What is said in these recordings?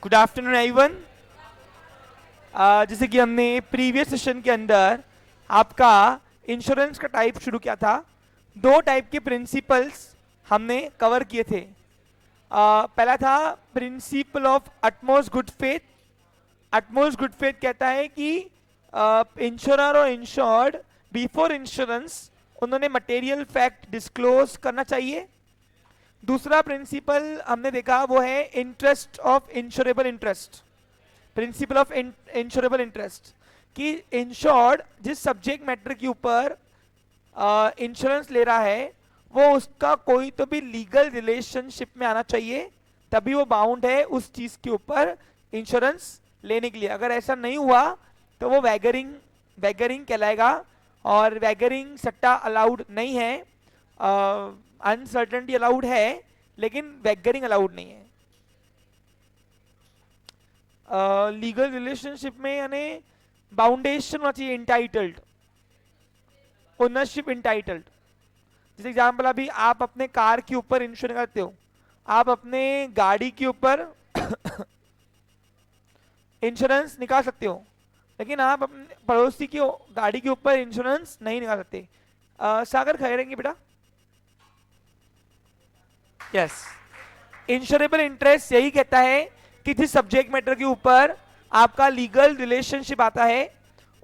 Good afternoon everyone. जैसे कि हमने प्रीवियस सेशन के अंदर आपका इंश्योरेंस का टाइप शुरू किया था, दो टाइप के प्रिंसिपल्स हमने कवर किए थे। पहला था principle of utmost good faith. Utmost good faith कहता है कि इंश्योरर और इंश्योर्ड बिफोर इंश्योरेंस उन्होंने मटेरियल फैक्ट डिस्क्लोज करना चाहिए। दूसरा प्रिंसिपल हमने देखा वो है interest of insurable interest, principle of insurable interest, कि इंश्योर्ड जिस सब्जेक्ट मैटर के ऊपर इंश्योरेंस ले रहा है वो उसका कोई तो भी लीगल रिलेशनशिप में आना चाहिए, तभी वो बाउंड है उस चीज के ऊपर इंश्योरेंस लेने के लिए। अगर ऐसा नहीं हुआ तो वो वैगरिंग वैगरिंग कहलाएगा, और वैगरिंग सट्टा अलाउड नहीं है। अनसर्टेनिटी अलाउड है लेकिन वैगरिंग अलाउड नहीं है। लीगल रिलेशनशिप में यानी बाउंडेशन होना चाहिए, इंटाइटल्ड, ओनरशिप इंटाइटल्ड। जैसे एग्जाम्पल, अभी आप अपने कार के ऊपर इंश्योरेंस करते हो, आप अपने गाड़ी के ऊपर इंश्योरेंस निकाल सकते हो, लेकिन आप अपने पड़ोसी की गाड़ी के ऊपर इंश्योरेंस नहीं निकाल सकते। सागर खड़े रहेंगे बेटा। यस, इंश्योरेबल इंटरेस्ट यही कहता है कि जिस सब्जेक्ट मैटर के ऊपर आपका लीगल रिलेशनशिप आता है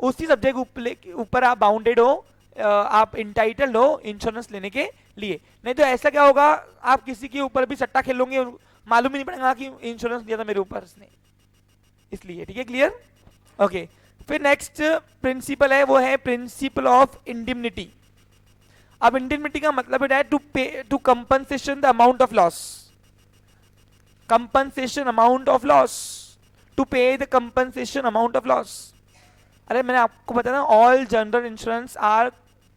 उसी सब्जेक्ट ऊपर आप बाउंडेड हो, आप इंटाइटल्ड हो इंश्योरेंस लेने के लिए। नहीं तो ऐसा क्या होगा, आप किसी के ऊपर भी सट्टा खेलोगे, मालूम ही नहीं पड़ेगा कि इंश्योरेंस लिया था मेरे ऊपर उसने, इसलिए। ठीक है, क्लियर? ओके, फिर नेक्स्ट प्रिंसिपल है वो है प्रिंसिपल ऑफ इंडिमनिटी। अब इंडिमनिटी का मतलब है to pay to compensation the amount of loss, compensation amount of loss, to pay the compensation amount of loss. अरे मैंने आपको बताया ना, all general insurance are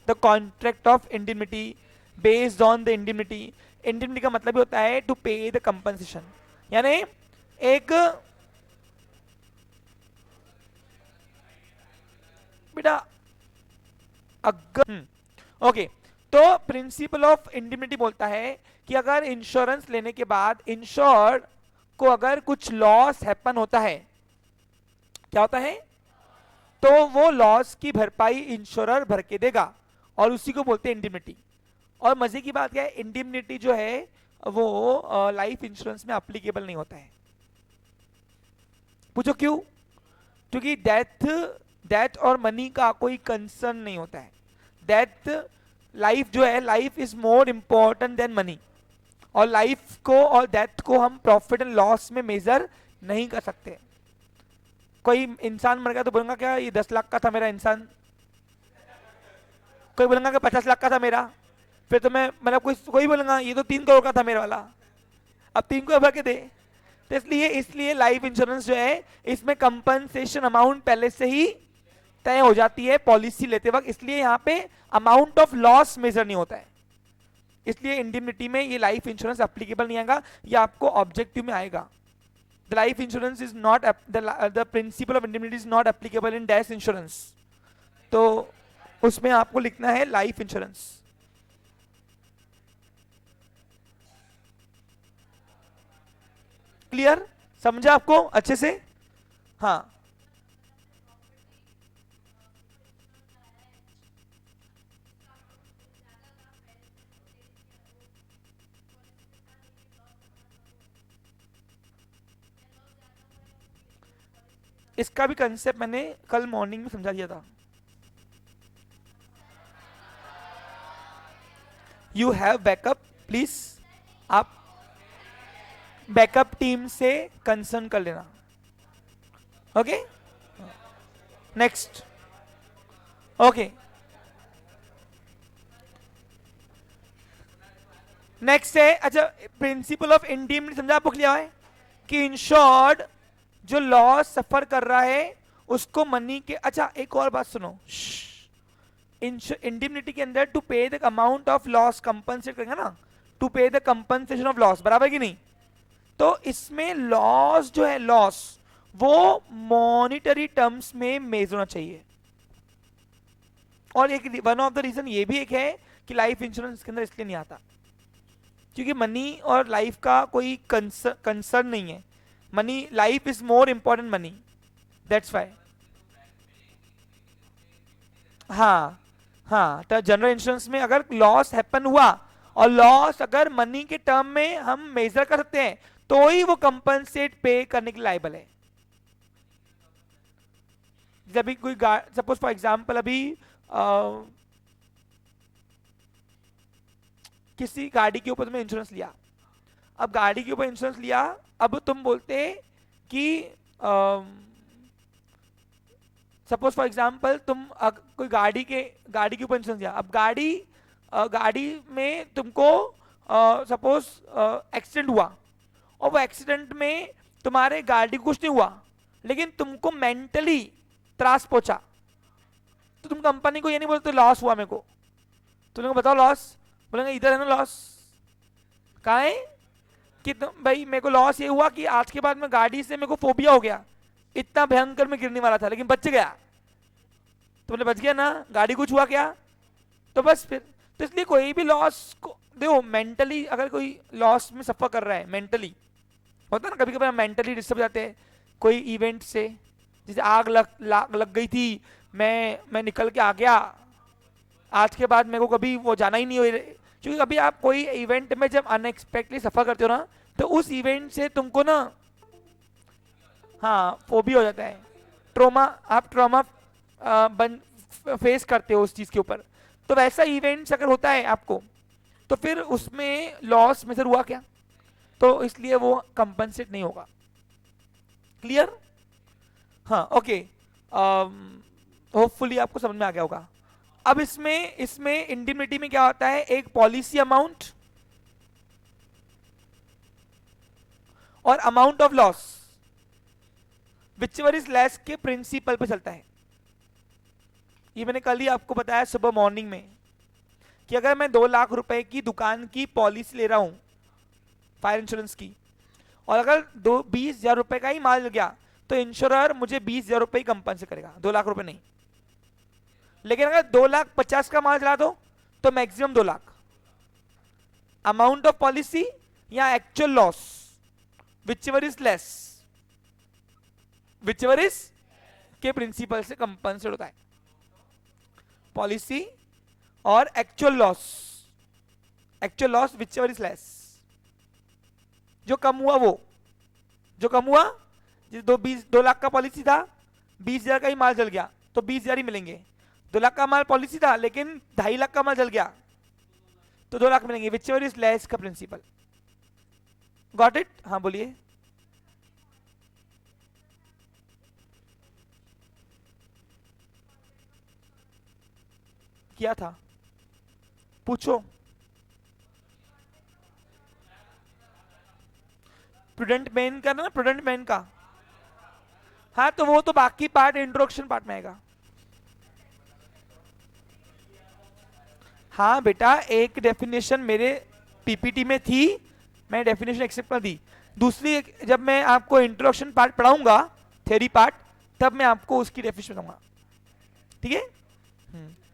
the contract of indemnity based on the indemnity. Indemnity का मतलब ही होता है to pay the compensation, यानी एक बेटा अगर ओके, तो प्रिंसिपल ऑफ इंडिमनिटी बोलता है कि अगर इंश्योरेंस लेने के बाद इंश्योर्ड को अगर कुछ लॉस हैपन होता है, क्या होता है, तो वो लॉस की भरपाई इंश्योरर भर के देगा, और उसी को बोलते हैं इंडिमनिटी। और मजे की बात क्या है, इंडिमनिटी जो है वो लाइफ इंश्योरेंस में अप्लीकेबल नहीं होता है। पूछो क्यों? क्योंकि डेथ और मनी का कोई कंसर्न नहीं होता है। डेथ, लाइफ जो है, life is more important than money, और लाइफ को और डेथ को हम प्रॉफिट एंड लॉस में मेजर नहीं कर सकते। कोई इंसान मर गया तो बोलूंगा क्या ये 10 लाख का था मेरा इंसान, कोई बोलेगा कि 50 लाख का था मेरा, फिर तो मैं मतलब कोई बोलेगा ये तो 3 करोड़ का था मेरा वाला, अब 3 करोड़ भर के दे। तो इसलिए लाइफ इंश्योरेंस जो है इसमें कंपनसेशन अमाउंट पहले से ही तय हो जाती है पॉलिसी लेते वक्त, इसलिए यहाँ पे अमाउंट ऑफ लॉस मेजर नहीं होता है। इसलिए इंडिमनिटी में ये लाइफ इंश्योरेंस एप्लीकेबल नहीं आएगा, ये आपको ऑब्जेक्टिव में आएगा। The life insurance is not, the principle of indemnity is not applicable in dash insurance, तो उसमें आपको लिखना है लाइफ इंश्योरेंस। क्लियर? समझा आपको अच्छे से? हाँ, इसका भी कंसेप्ट मैंने कल मॉर्निंग में समझा दिया था। यू हैव बैकअप, प्लीज आप बैकअप टीम से कंसर्न कर लेना। Okay, next. ओके, नेक्स्ट है, अच्छा, प्रिंसिपल ऑफ इंडिमनिटी समझा आपको? क्लियर है कि इंश्योर्ड जो लॉस सफर कर रहा है उसको मनी के, अच्छा एक और बात सुनो, इंडिमनिटी के अंदर to pay the amount of loss compensate करेंगे ना, to pay the compensation of loss, बराबर कि नहीं? तो इसमें लॉस जो है, लॉस वो मॉनिटरी टर्म्स में मेजर होना चाहिए। और एक वन ऑफ द रीजन ये भी एक है कि लाइफ इंश्योरेंस के अंदर इसलिए नहीं आता क्योंकि मनी और लाइफ का कोई कंसर्न नहीं है। Money, life is more important money, that's why. हाँ हाँ, तो जनरल इंश्योरेंस में अगर लॉस हैपन हुआ, और लॉस अगर मनी के टर्म में हम मेजर कर सकते हैं, तो ही वो कंपनसेट पे करने के लायबल है। जब भी कोई सपोज फॉर एग्जांपल अभी किसी गाड़ी के ऊपर तुमने इंश्योरेंस लिया, अब गाड़ी के ऊपर इंश्योरेंस लिया, अब तुम बोलते कि सपोज फॉर एग्जांपल तुम कोई गाड़ी के ऊपर इंश्योरेंस लिया, अब गाड़ी में तुमको सपोज एक्सीडेंट हुआ, और वो एक्सीडेंट में तुम्हारे गाड़ी को कुछ नहीं हुआ, लेकिन तुमको मेंटली त्रास पहुंचा, तो तुम कंपनी को ये नहीं बोलते लॉस हुआ मेरे को, तुम बताओ लॉस, बोलेंगे इधर है ना लॉस, कहाँ है कि तुम भाई मेरे को लॉस ये हुआ कि आज के बाद में गाड़ी से मेरे को फोबिया हो गया, इतना भयंकर में गिरने वाला था लेकिन बच गया, तो बोले बच गया ना, गाड़ी कुछ हुआ क्या, तो बस फिर। तो इसलिए कोई भी लॉस को देखो, मेंटली अगर कोई लॉस में सफर कर रहा है, मेंटली होता है ना, कभी कभी हम मेंटली डिस्टर्ब जाते हैं कोई इवेंट से, जैसे आग लग गई थी, मैं निकल के आ गया, आज के बाद मेरे को कभी वो जाना ही नहीं हो, क्योंकि अभी आप कोई इवेंट में जब अनएक्सपेक्टेडली सफर करते हो ना, तो उस इवेंट से तुमको ना, हाँ फोबिया हो जाता है, ट्रोमा, आप ट्रॉमा बन फेस करते हो उस चीज के ऊपर, तो वैसा इवेंट्स अगर होता है आपको, तो फिर उसमें लॉस मेजर हुआ क्या, तो इसलिए वो कंपनसेट नहीं होगा। क्लियर? हाँ ओके, होपफुली आपको समझ में आ गया होगा। अब इसमें इंडिमिनिटी में क्या होता है, एक पॉलिसी अमाउंट और amount of loss whichever is less के प्रिंसिपल पे चलता है। ये मैंने कल ही आपको बताया सुबह मॉर्निंग में, कि अगर मैं 2 लाख रुपए की दुकान की पॉलिसी ले रहा हूं फायर इंश्योरेंस की, और अगर 20,000 रुपए का ही माल लग गया, तो इंश्योरर मुझे 20,000 रुपए ही कंपनसेट करेगा, 2 लाख रुपए नहीं। लेकिन अगर 2,50,000 का माल चला दो, तो maximum 2 lakh. Amount of policy या actual loss, whichever is less, whichever is के प्रिंसिपल से कंपनसेट होता है, पॉलिसी और actual loss whichever is less, जो कम हुआ वो, जो कम हुआ, जो 2 लाख का पॉलिसी था, 20,000 का ही माल जल गया, तो 20,000 ही मिलेंगे। 2 लाख का माल पॉलिसी था लेकिन 2.5 लाख का माल जल गया, तो 2 लाख मिलेंगे, विचएवर इज लेस का प्रिंसिपल। Got it? हाँ बोलिए। क्या था, पूछो। प्रूडेंट मैन का ना, प्रूडेंट मैन का, हाँ तो वो तो बाकी पार्ट इंट्रोडक्शन पार्ट में आएगा। हाँ बेटा, एक डेफिनेशन मेरे पीपीटी में थी, मैं डेफिनेशन एक्सेप्ट कर दी, दूसरी जब मैं आपको इंट्रोडक्शन पार्ट पढ़ाऊंगा, थ्योरी पार्ट, तब मैं आपको उसकी डेफिनेशन बताऊंगा, ठीक है?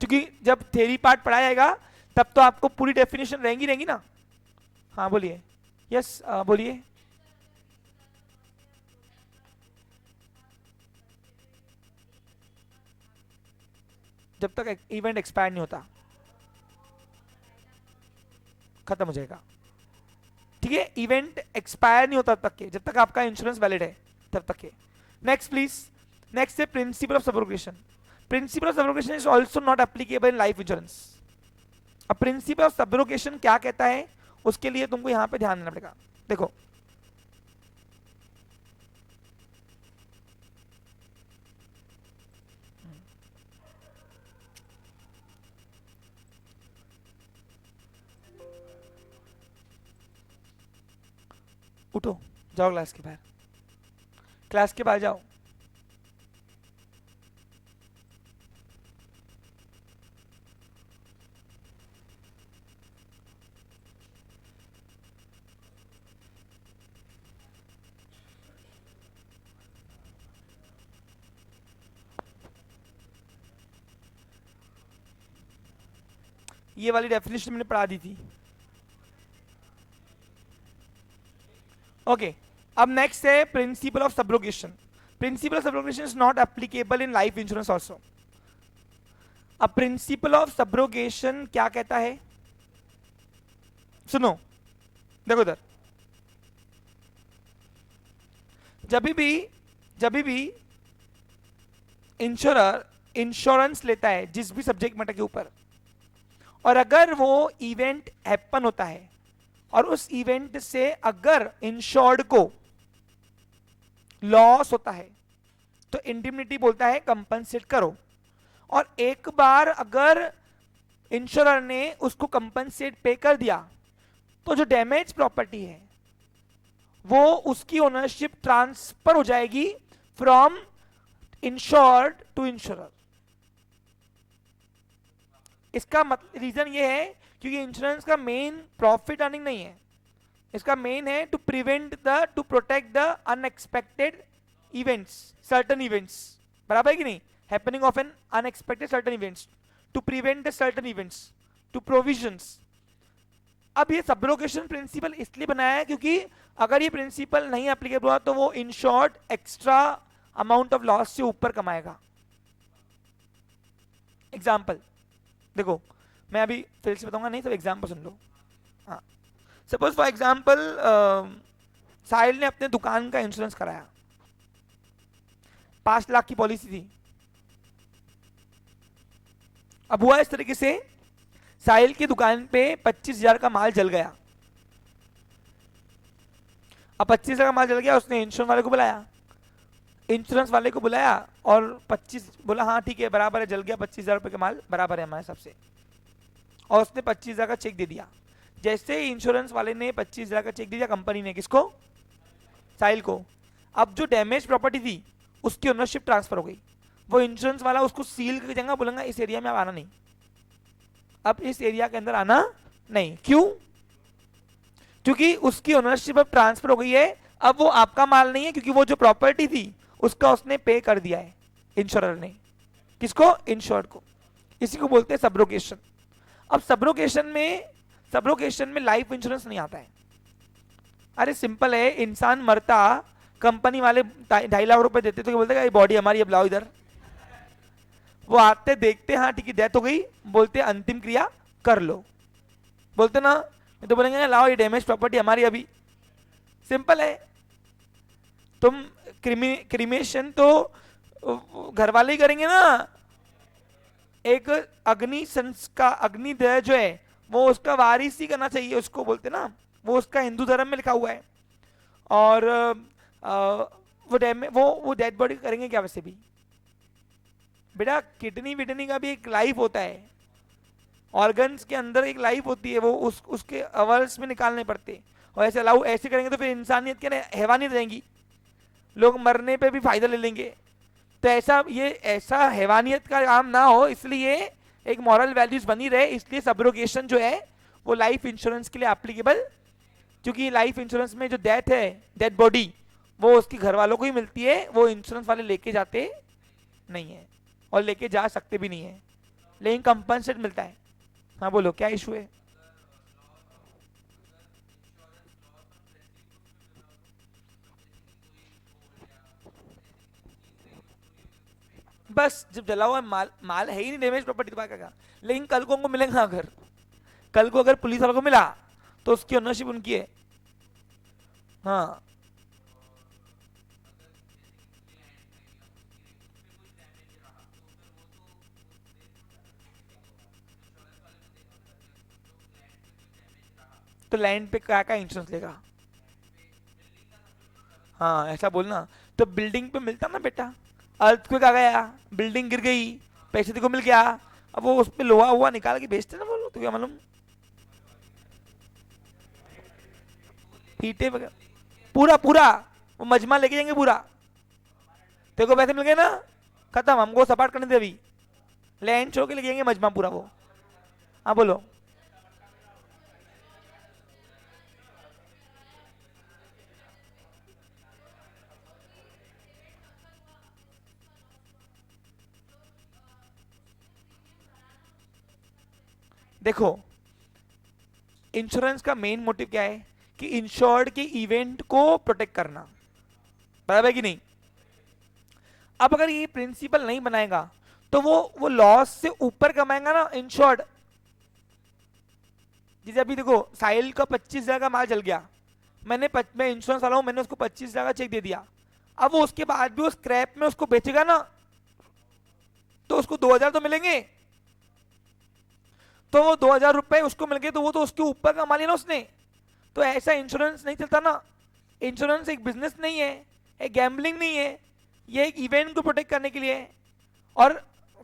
क्योंकि जब थ्योरी पार्ट पढ़ाया जाएगा तब तो आपको पूरी डेफिनेशन रहेंगी ना। हाँ बोलिए। यस बोलिए। जब तक इवेंट एक्सपायर नहीं होता, खत्म हो जाएगा, ठीक है? इवेंट एक्सपायर नहीं होता तब तक के, जब तक आपका इंश्योरेंस वैलिड है तब तक के। Next please. नेक्स्ट है principle of subrogation. Principle of subrogation is also not applicable in life insurance. अब प्रिंसिपल ऑफ सब्रोगेशन क्या कहता है, उसके लिए तुमको यहां पे ध्यान देना पड़ेगा। देखो, उठो, जाओ क्लास के बाहर, क्लास के बाहर जाओ। ये वाली डेफिनेशन मैंने पढ़ा दी थी। ओके अब नेक्स्ट है principle of subrogation. Principle of subrogation is not applicable in life insurance also. अब प्रिंसिपल ऑफ सब्रोगेशन क्या कहता है, सुनो, देखो इधर. जब भी इंश्योरर इंश्योरेंस लेता है जिस भी सब्जेक्ट मैटर के ऊपर, और अगर वो इवेंट हैपन होता है और उस इवेंट से अगर इंश्योर्ड को लॉस होता है तो इंडिमनिटी बोलता है कंपनसेट करो. और एक बार अगर इंश्योरर ने उसको कंपनसेट पे कर दिया तो जो डैमेज प्रॉपर्टी है वो उसकी ओनरशिप ट्रांसफर हो जाएगी फ्रॉम इंश्योर्ड टू इंश्योरर. इसका मतलब रीजन ये है क्योंकि इंश्योरेंस का मेन प्रॉफिट अर्निंग नहीं है, इसका मेन है to protect the unexpected events, certain events. बराबर है कि नहीं? Happening of an unexpected certain events, to prevent the certain events, to provisions. अब ये सब्रोगेशन प्रिंसिपल इसलिए बनाया है क्योंकि अगर ये प्रिंसिपल नहीं एप्लीकेबल हुआ तो वो in short extra amount of loss से ऊपर कमाएगा. एग्जाम्पल देखो, मैं अभी फिर से बताऊंगा, नहीं सब एग्जाम्पल सुन लो. हाँ, सपोज फॉर एग्जाम्पल साहिल ने अपने दुकान का इंश्योरेंस कराया, 5 लाख की पॉलिसी थी. अब हुआ इस तरीके से, साहिल की दुकान पे 25,000 का माल जल गया. अब 25,000 का माल जल गया, उसने इंश्योरेंस वाले को बुलाया, और 25 बोला हाँ ठीक है बराबर है, जल गया 25,000 रुपये का माल बराबर है हमारे सबसे, और उसने 25,000 का चेक दे दिया. जैसे ही इंश्योरेंस वाले ने 25,000 का चेक दे दिया कंपनी ने, किसको? साहिल को. अब जो डैमेज प्रॉपर्टी थी उसकी ओनरशिप ट्रांसफर हो गई. वो इंश्योरेंस वाला उसको सील करके देंगे, बोलेंगे इस एरिया में आप आना नहीं, अब इस एरिया के अंदर आना नहीं. क्यों? क्योंकि उसकी ओनरशिप अब ट्रांसफर हो गई है. अब वो आपका माल नहीं है क्योंकि वो जो प्रॉपर्टी थी उसका उसने पे कर दिया है इंश्योरर ने. किसको? इंश्योर्ड को. इसी को बोलते हैं सब्रोगेशन. अब सब्रोगेशन में लाइफ इंश्योरेंस नहीं आता है. अरे सिंपल है, इंसान मरता, कंपनी वाले 2.5 लाख रुपए देते तो बोलते बॉडी हमारी अब लाओ इधर. वो आते देखते हाँ ठीक है डेथ हो गई, बोलते अंतिम क्रिया कर लो, बोलते ना, तो बोलेंगे लाओ ये डैमेज प्रॉपर्टी हमारी अभी. सिंपल है. तुम क्रिमेशन तो घर वाले ही करेंगे ना. एक अग्निदह जो है वो उसका वारिस ही करना चाहिए, उसको बोलते ना, वो उसका हिंदू धर्म में लिखा हुआ है. और वो डेड बॉडी करेंगे क्या? वैसे भी बेटा किडनी का भी एक लाइफ होता है, ऑर्गन्स के अंदर एक लाइफ होती है, वो उसके अवर्स में निकालने पड़ते. और ऐसे करेंगे तो फिर इंसानियत के हैवानियत रहेंगी, लोग मरने पे भी फायदा ले लेंगे. तो ऐसा हैवानियत का काम ना हो, इसलिए एक मॉरल वैल्यूज बनी रहे, इसलिए सब्रोगेशन जो है वो लाइफ इंश्योरेंस के लिए एप्लीकेबल. क्योंकि लाइफ इंश्योरेंस में जो डेथ है, डेड बॉडी, वो उसके घर वालों को ही मिलती है, वो इंश्योरेंस वाले लेके जाते नहीं है और लेके जा सकते भी नहीं है, लेकिन कंपनसेट मिलता है. हाँ बोलो क्या इशू है? बस जब जला हुआ माल है ही नहीं, डैमेज प्रॉपर्टी तो क्या, लेकिन कल को उनको मिलेगा. अगर कल को अगर पुलिस वालों को मिला तो उसकी ओनरशिप उनकी है. हाँ तो लैंड पे क्या क्या इंश्योरेंस लेगा? हाँ ऐसा बोलना. तो बिल्डिंग पे मिलता ना बेटा, अर्थक्वेक आ गया, बिल्डिंग गिर गई, पैसे देखो मिल गया, अब वो उस पे लोहा हुआ निकाल के बेचते ना, बोलो तो क्या मालूम. ईटे वगैरह पूरा पूरा वो मजमा लेके जाएंगे पूरा. तेरे को पैसे मिल गए ना, खत्म, हमको सपाट करने दे अभी, लैंड छोड़ के लेके जाएंगे मजमा पूरा वो. हाँ बोलो. देखो इंश्योरेंस का मेन मोटिव क्या है कि इंश्योर्ड के इवेंट को प्रोटेक्ट करना, बराबर है कि नहीं। अब अगर ये प्रिंसिपल नहीं बनाएगा तो वो लॉस से ऊपर कमाएगा ना इंश्योर्ड। जैसे अभी देखो साहिल का 25,000 का माल जल गया, मैं इंश्योरेंस वाला हूं, मैंने उसको 25,000 का चेक दे दिया। अब वो उसके बाद भी वो स्क्रैप में उसको बेचेगा ना, तो उसको 2,000 तो मिलेंगे। तो वो 2,000 रुपए उसको मिल गए, तो वो तो उसके ऊपर कमा लिया ना उसने। तो ऐसा इंश्योरेंस नहीं चलता ना। इंश्योरेंस एक बिजनेस नहीं है, एक गैम्बलिंग नहीं है, ये एक इवेंट को प्रोटेक्ट करने के लिए है। और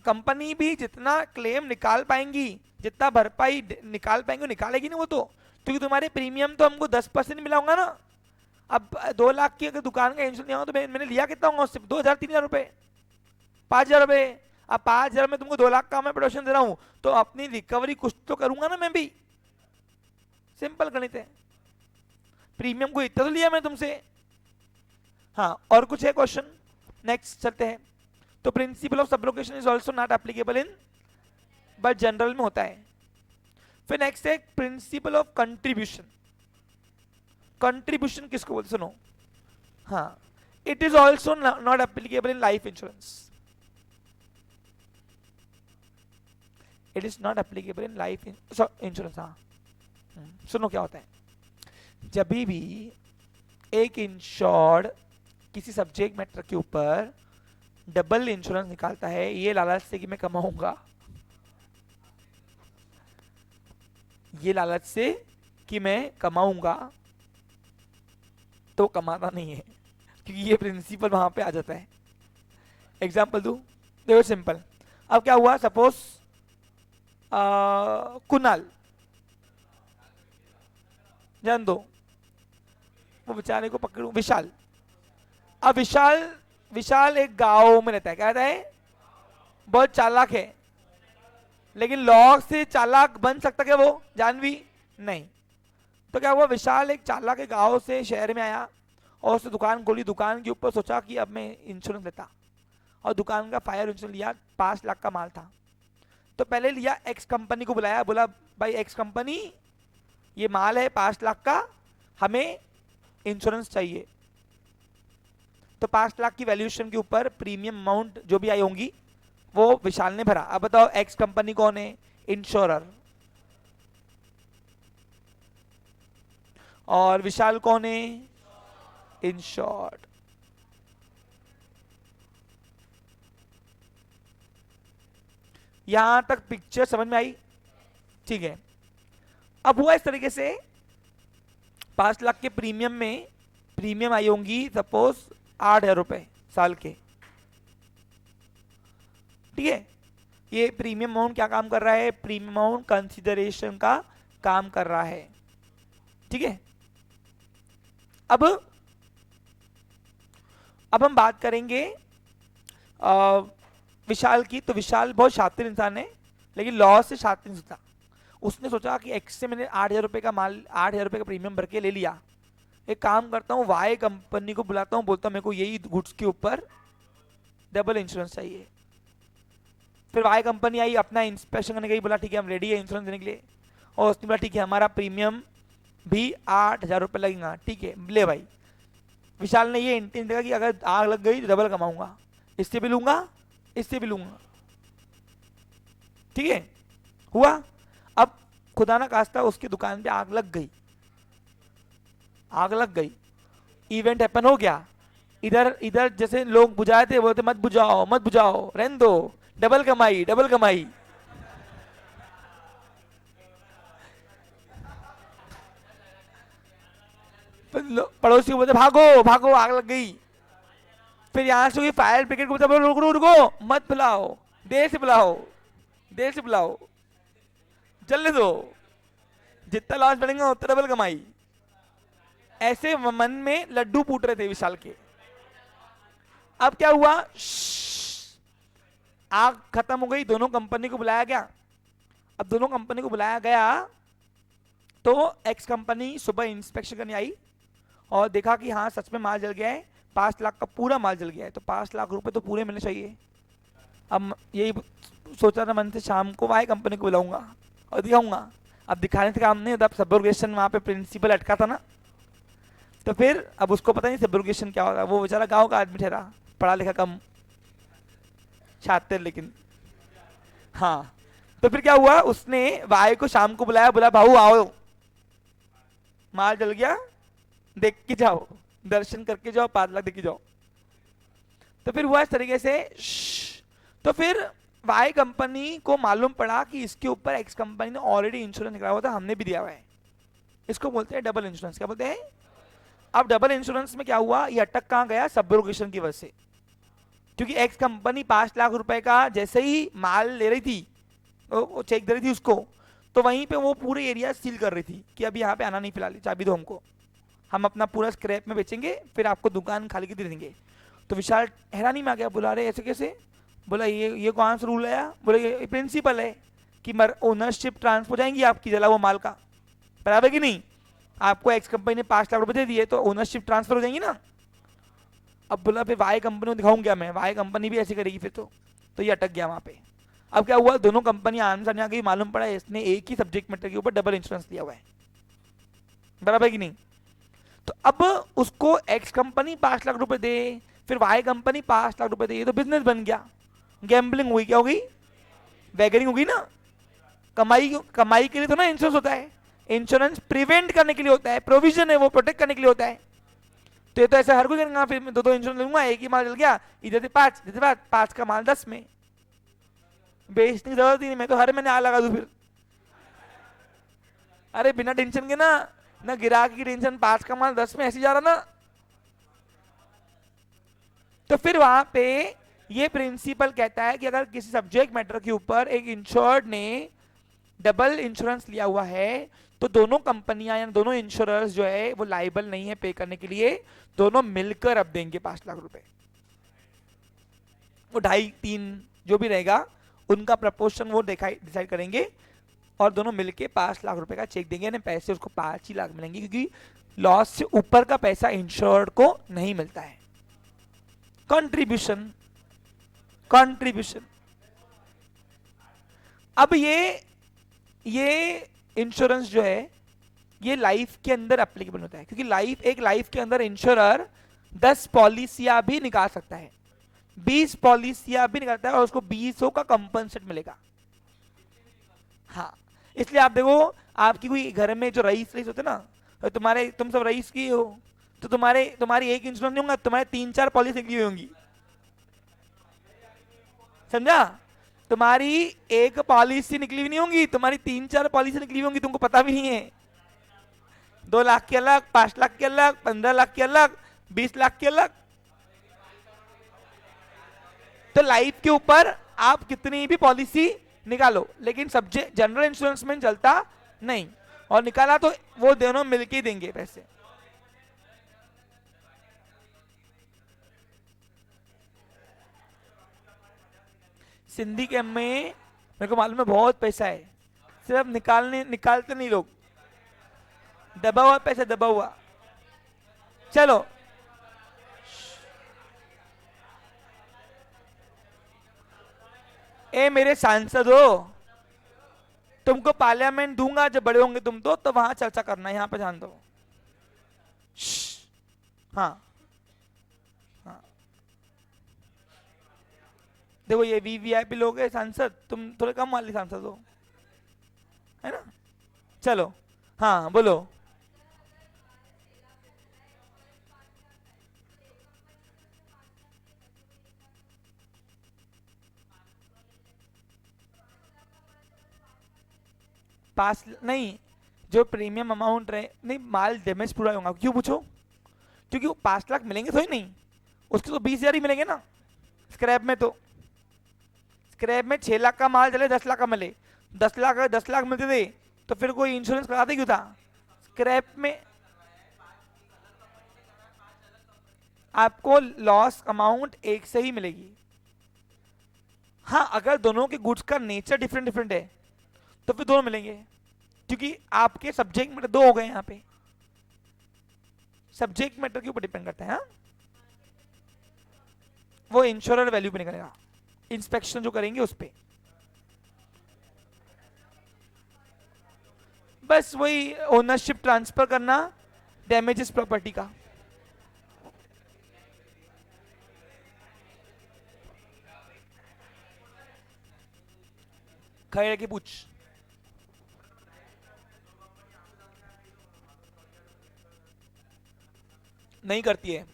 कंपनी भी जितना क्लेम निकाल पाएंगी, जितना भरपाई निकाल पाएंगे निकालेगी ना वो तो, क्योंकि तुम्हारे प्रीमियम तो हमको 10% मिला होगा ना। अब 2 लाख की अगर दुकान का इंश्योरेंस लिया तो मैंने लिया कितना होगा उससे, 2,000 3,000 रुपए, 5,000 रुपए। अब 5,000 में तुमको 2 लाख का मैं प्रोडक्शन दे रहा हूं, तो अपनी रिकवरी कुछ तो करूंगा ना मैं भी। सिंपल गणित है। प्रीमियम को इतना तो लिया मैं तुमसे। हाँ, और कुछ है क्वेश्चन? नेक्स्ट चलते हैं। तो principle of subrogation is also not applicable in, but general में होता है। फिर नेक्स्ट है प्रिंसिपल ऑफ कंट्रीब्यूशन। कंट्रीब्यूशन किसको बोलते, सुनो। हाँ, it is also not applicable in life insurance. It is not applicable in life insurance. हाँ, सुनो क्या होता है। जब भी एक इंश्योर्ड किसी सब्जेक्ट मैटर के ऊपर डबल इंश्योरेंस निकालता है, ये लालच से कि मैं कमाऊंगा, ये लालच से कि मैं कमाऊंगा, तो कमाता नहीं है, क्योंकि ये प्रिंसिपल वहां पे आ जाता है। एग्जाम्पल दू, देखो सिंपल। अब क्या हुआ, सपोज कुणाल, जान दो, वो बेचारे को पकड़ू, विशाल। अब विशाल एक गांव में रहता है, क्या रहता है, बहुत चालाक है। लेकिन लॉ से चालाक बन सकता क्या वो जानवी? नहीं। तो क्या हुआ, विशाल एक चालाक के गांव से शहर में आया और उसने दुकान खोली। दुकान के ऊपर सोचा कि अब मैं इंश्योरेंस लेता, और दुकान का फायर इंश्योरेंस लिया। 5 लाख का माल था। तो पहले लिया, एक्स कंपनी को बुलाया, बोला भाई एक्स कंपनी, ये माल है 5 लाख का, हमें इंश्योरेंस चाहिए। तो 5 लाख की वैल्यूएशन के ऊपर प्रीमियम अमाउंट जो भी आई होंगी वो विशाल ने भरा। अब बताओ एक्स कंपनी कौन है, इंश्योरर, और विशाल कौन है, इंश्योर्ड। यहां तक पिक्चर समझ में आई? ठीक है। अब हुआ इस तरीके से, 5 लाख के प्रीमियम में प्रीमियम आई होंगी सपोज 8,000 रुपए साल के, ठीक है। ये प्रीमियम अमाउंट क्या काम कर रहा है, प्रीमियम अमाउंट कंसिडरेशन का काम कर रहा है, ठीक है। अब हम बात करेंगे विशाल की। तो विशाल बहुत शातिर इंसान है, लेकिन लॉ से शातिर नहीं था। उसने सोचा कि एक्स से मैंने 8,000 रुपए का माल, 8,000 रुपए का प्रीमियम भर के ले लिया, एक काम करता हूँ वाई कंपनी को बुलाता हूँ, बोलता हूँ मेरे को यही गुड्स के ऊपर डबल इंश्योरेंस चाहिए। फिर वाई कंपनी आई, अपना इंस्पेक्शन करने गई, बोला ठीक है हम रेडी है इंश्योरेंस देने के लिए। और उसने बोला ठीक है हमारा प्रीमियम भी 8,000 रुपये लगेगा, ठीक है ले भाई। विशाल ने ये इंटेंट देखा कि अगर आग लग गई तो डबल कमाऊंगा, इससे भी लूंगा, इससे भी लूंगा, ठीक है। हुआ, अब खुदा ना खास्ता उसकी दुकान पे आग लग गई, आग लग गई, इवेंट हैपन हो गया। इधर जैसे लोग बुझाए थे, बोलते मत बुझाओ मत बुझाओ, रहने दो, डबल कमाई डबल कमाई। पड़ोसी को बोलते भागो भागो आग लग गई। फिर यहां से फायर ब्रिगेड को बोलते रुको रुको मत बुलाओ, देर से बुलाओ, देर से बुलाओ, चलने दो, जितना लॉस बढ़ेगा उतना डबल कमाई। ऐसे मन में लड्डू फूट रहे थे विशाल के। अब क्या हुआ, आग खत्म हो गई, दोनों कंपनी को बुलाया गया। अब दोनों कंपनी को बुलाया गया तो एक्स कंपनी सुबह इंस्पेक्शन करने आई और देखा कि हाँ सच में माल जल गया है, 5 लाख का पूरा माल जल गया है, तो 5 लाख रुपए तो पूरे मिलने चाहिए। अब यही सोचा था मन से, शाम को वाई कंपनी को बुलाऊंगा और दिखाऊंगा। अब दिखाने से काम नहीं होता, अब सबोर्गेशन वहां पे प्रिंसिपल अटका था ना, तो फिर अब उसको पता नहीं सब्रोगेशन क्या होगा, वो बेचारा गांव का आदमी ठहरा, पढ़ा लिखा कम, छात्र लेकिन। हाँ, तो फिर क्या हुआ, उसने वाई को शाम को बुलाया, बोला भाऊ आओ, माल जल गया, देख के जाओ, दर्शन करके जाओ, 5 लाख देख के जाओ। तो फिर हुआ इस तरीके से। तो फिर वाई कंपनी को मालूम पड़ा कि इसके ऊपर एक्स कंपनी ने ऑलरेडी इंश्योरेंस निकाला हुआ था, हमने भी दिया हुआ है। इसको बोलते हैं डबल इंश्योरेंस। क्या बोलते हैं? अब डबल इंश्योरेंस में क्या हुआ, ये अटक कहां गया, सब्रोगेशन की वजह से। क्योंकि एक्स कंपनी 5 लाख रुपए का जैसे ही माल ले रही थी, वो चेक दे रही थी उसको, तो वहीं पे वो पूरे एरिया सील कर रही थी कि अभी यहाँ पे आना नहीं, फिलहाल चाबी दो हमको, हम अपना पूरा स्क्रैप में बेचेंगे, फिर आपको दुकान खाली की दे देंगे। तो विशाल हैरानी में आ गया, बोला अरे ऐसे कैसे? बोला ये कौन सा रूल है? बोले ये प्रिंसिपल है कि ओनरशिप ट्रांसफर हो जाएंगी आपकी, जला वो माल का, बराबर कि नहीं? आपको एक्स कंपनी ने 5 लाख रुपए दे दिए, तो ओनरशिप ट्रांसफर हो जाएंगी ना। अब बोला फिर वाई कंपनी को दिखाऊं क्या मैं, वाई कंपनी भी ऐसे करेगी फिर तो ये अटक गया वहां पे। अब क्या हुआ, दोनों कंपनी आमने सामने आ गई, मालूम पड़ा इसने एक ही सब्जेक्ट मैटर के ऊपर डबल इंश्योरेंस लिया हुआ है, बराबर कि नहीं? तो अब उसको एक्स कंपनी 5 लाख रुपए दे, फिर वाई कंपनी 5 लाख रुपए दे, ये तो बिजनेस बन गया, गैम्बलिंग हुई। क्या हो गई? वैगरिंग हो गई ना। कमाई के लिए तो ना इंश्योरेंस होता है, इंश्योरेंस प्रिवेंट करने के लिए होता है, प्रोविजन है, वो प्रोटेक्ट करने के लिए होता है। तो ये तो ऐसा हर कोई करेगा, फिर मैं दो इंश्योरेंस लूंगा, एक ही माल जल गया, इधर से 5, इधर से 5 का माल 10 में, बेचने की जरूरत ही नहीं, मैं तो हर महीने आ लगा दूं फिर। अरे बिना टेंशन के ना गिराक की टेंशन, 5 का माल 10 में ऐसे जा रहा ना। तो फिर वहां पे ये प्रिंसिपल कहता है कि अगर किसी सब्जेक्ट मैटर के ऊपर एक इंश्योर्ड ने डबल इंश्योरेंस लिया हुआ है, तो दोनों कंपनियां या दोनों इंश्योरर्स जो है वो लाइबल नहीं है पे करने के लिए, दोनों मिलकर अब देंगे 5 लाख रुपए। वो 2.5-3 जो भी रहेगा उनका प्रपोर्शन वो डिसाइड करेंगे, और दोनों मिलके 5 लाख रुपए का चेक देंगे, यानी पैसे उसको 5 ही लाख मिलेंगे, क्योंकि लॉस से ऊपर का पैसा इंश्योर्ड को नहीं मिलता है। कंट्रीब्यूशन। अब ये इंश्योरेंस जो है ये लाइफ के अंदर एप्लीकेबल होता है, क्योंकि एक लाइफ के अंदर इंश्योरर 10 पॉलिसियां भी निकाल सकता है, 20 पॉलिसियां भी निकालता है, और उसको 20 का कंपनसेट मिलेगा। हाँ, इसलिए आप देखो, आपकी कोई घर में जो रईस होते ना, तुम सब रईस की हो, तो तुम्हारी एक इंश्योरेंस नहीं होगा, तुम्हारे 3-4 पॉलिसी निकली हुई होंगी, समझा? तुम्हारी एक पॉलिसी निकली हुई नहीं होंगी, तुम्हारी 3-4 पॉलिसी निकली हुई होंगी, तुमको पता भी नहीं है। 2 लाख की अलग, 5 लाख की अलग, 15 लाख की अलग, 20 लाख की अलग। तो लाइफ के ऊपर आप कितनी भी पॉलिसी निकालो, लेकिन सब्जेक्ट जनरल इंश्योरेंस में चलता नहीं, और निकाला तो वो दोनों मिलके देंगे पैसे। सिंधी कैंप में मेरे को मालूम है बहुत पैसा है, सिर्फ निकालते नहीं लोग, दबा हुआ पैसा, दबा हुआ। चलो, ए मेरे सांसद हो, तुमको पार्लियामेंट दूंगा जब बड़े होंगे तुम, तो वहां चर्चा करना, यहां पे जान दो। हाँ हाँ, देखो ये वीवीआईपी लोग है सांसद, तुम थोड़े कम वाले सांसद हो, है ना? चलो, हाँ बोलो। पास नहीं, जो प्रीमियम अमाउंट रहे, नहीं माल डैमेज पूरा होगा, क्यों पूछो? क्योंकि वो 5 लाख मिलेंगे थोड़ी नहीं, उसके तो 20,000 ही मिलेंगे ना। स्क्रैप में तो, स्क्रैप में 6 लाख का माल चले, 10 लाख का मिले, 10 लाख मिलते थे, तो फिर कोई इंश्योरेंस कराते क्यों था? स्क्रैप में आपको लॉस अमाउंट एक से ही मिलेगी। हाँ, अगर दोनों के गुड्स का नेचर डिफरेंट डिफरेंट है तो फिर दोनों मिलेंगे, क्योंकि आपके सब्जेक्ट मैटर 2 हो गए यहां पे, सब्जेक्ट मैटर के ऊपर डिपेंड करता है। हाँ, वो इंश्योरर वैल्यू पे निकलेगा, इंस्पेक्शन जो करेंगे उस पे। बस वही ओनरशिप ट्रांसफर करना, डैमेजेस प्रॉपर्टी का। खड़े रह के पूछ। नहीं करती है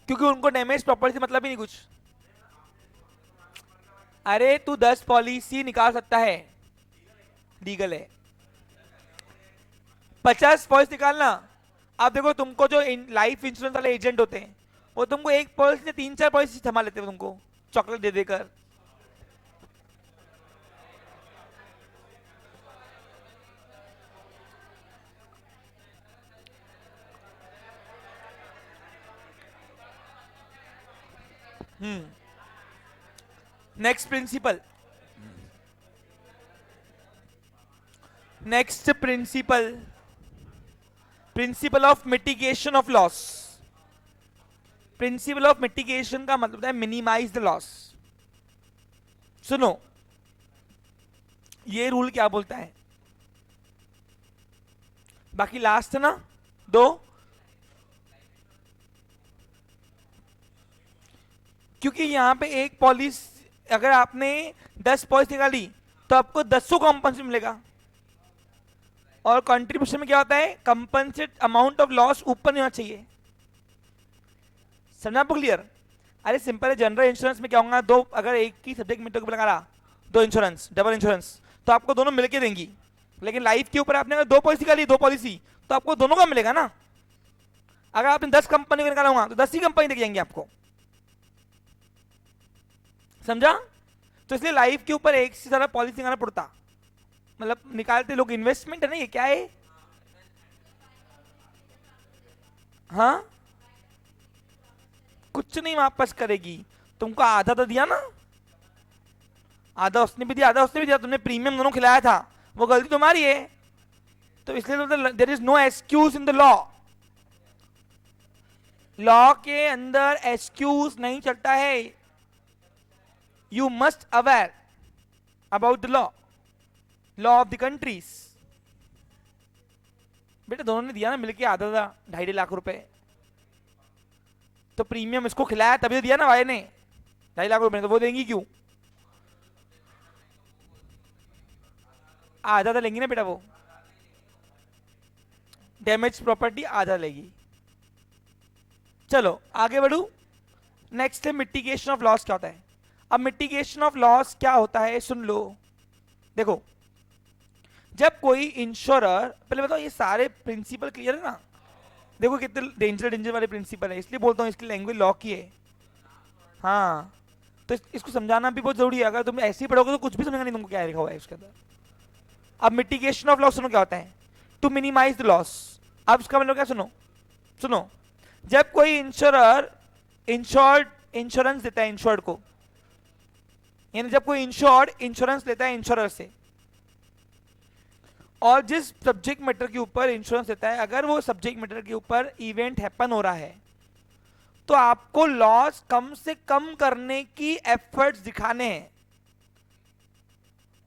क्योंकि उनको डैमेज प्रॉपर्टी से मतलब ही नहीं कुछ। अरे तू 10 पॉलिसी निकाल सकता है, लीगल है। 50 पॉलिसी निकालना। अब देखो तुमको जो लाइफ इंश्योरेंस वाले एजेंट होते हैं वो तुमको एक पॉलिसी से 3-4 पॉलिसी थमा लेते हैं तुमको चॉकलेट दे देकर। Next principle, next principle, principle of mitigation of loss. Principle of mitigation का मतलब है मिनिमाइज द लॉस। सुनो ये रूल क्या बोलता है, बाकी लास्ट है ना दो, क्योंकि यहां पे एक पॉलिसी अगर आपने 10 पॉलिसी निकाली तो आपको 10 कॉम्पनसेट मिलेगा। और कंट्रीब्यूशन में क्या होता है, कंपनसेट अमाउंट ऑफ लॉस ऊपर नहीं होना चाहिए। समझा आपको क्लियर? अरे सिंपल है, जनरल इंश्योरेंस में क्या होगा, दो अगर एक ही सब्जेक्ट मैटर को लगा रहा, दो इंश्योरेंस डबल इंश्योरेंस, तो आपको दोनों मिलके देंगी। लेकिन लाइफ के ऊपर आपने अगर दो पॉलिसी का ली, दो पॉलिसी, तो आपको दोनों का मिलेगा ना। अगर आपने 10 कंपनी को निकाला होगा तो 10 ही कंपनी देख जाएंगे आपको। समझा? तो इसलिए लाइफ के ऊपर एक से ज्यादा पॉलिसी निकालना पड़ता, मतलब निकालते लोग, इन्वेस्टमेंट है ना ये, क्या है? हाँ कुछ नहीं वापस करेगी, तुमको आधा तो दिया ना, आधा उसने भी दिया आधा उसने भी दिया, तुमने प्रीमियम दोनों खिलाया था, वो गलती तुम्हारी है। तो इसलिए there is no excuse in the law. Law के अंदर एक्सक्यूज नहीं चलता है। You must aware about the law, law of the countries. बेटा दोनों ने दिया ना मिलके आधा आधा 2.5 लाख रुपए, तो प्रीमियम इसको खिलाया तभी तो दिया ना भाई ने 2.5 लाख रुपए, तो वो देंगी क्यों? आधा तो लेंगी ना बेटा, वो डैमेज प्रॉपर्टी आधा लेगी। चलो आगे बढ़ू। नेक्स्ट है मिटिगेशन ऑफ लॉस। क्या होता है? अब मिटिगेशन ऑफ लॉस क्या होता है सुन लो। देखो जब कोई इंश्योरर, पहले बताओ ये सारे प्रिंसिपल क्लियर है ना? देखो कितने डेंजर वाले प्रिंसिपल है, इसलिए बोलता हूँ इसकी लैंग्वेज लॉ की है। हाँ तो इसको समझाना भी बहुत जरूरी है, अगर तुम ऐसे ही पढ़ोगे तो कुछ भी समझेगा नहीं तुमको क्या लिखा हुआ है इसके अंदर। अब मिटिगेशन ऑफ लॉस सुनो क्या होता है, टू मिनिमाइज द लॉस। अब इसका मतलब क्या, सुनो सुनो, जब कोई इंश्योरर इंश्योरेंस देता है इंश्योर्ड को, यानी जब कोई इंश्योर्ड इंश्योरेंस लेता है इंश्योरर से, और जिस सब्जेक्ट मैटर के ऊपर इंश्योरेंस देता है, अगर वो सब्जेक्ट मैटर के ऊपर इवेंट हैपन हो रहा है तो आपको लॉस कम से कम करने की एफर्ट्स दिखाने हैं।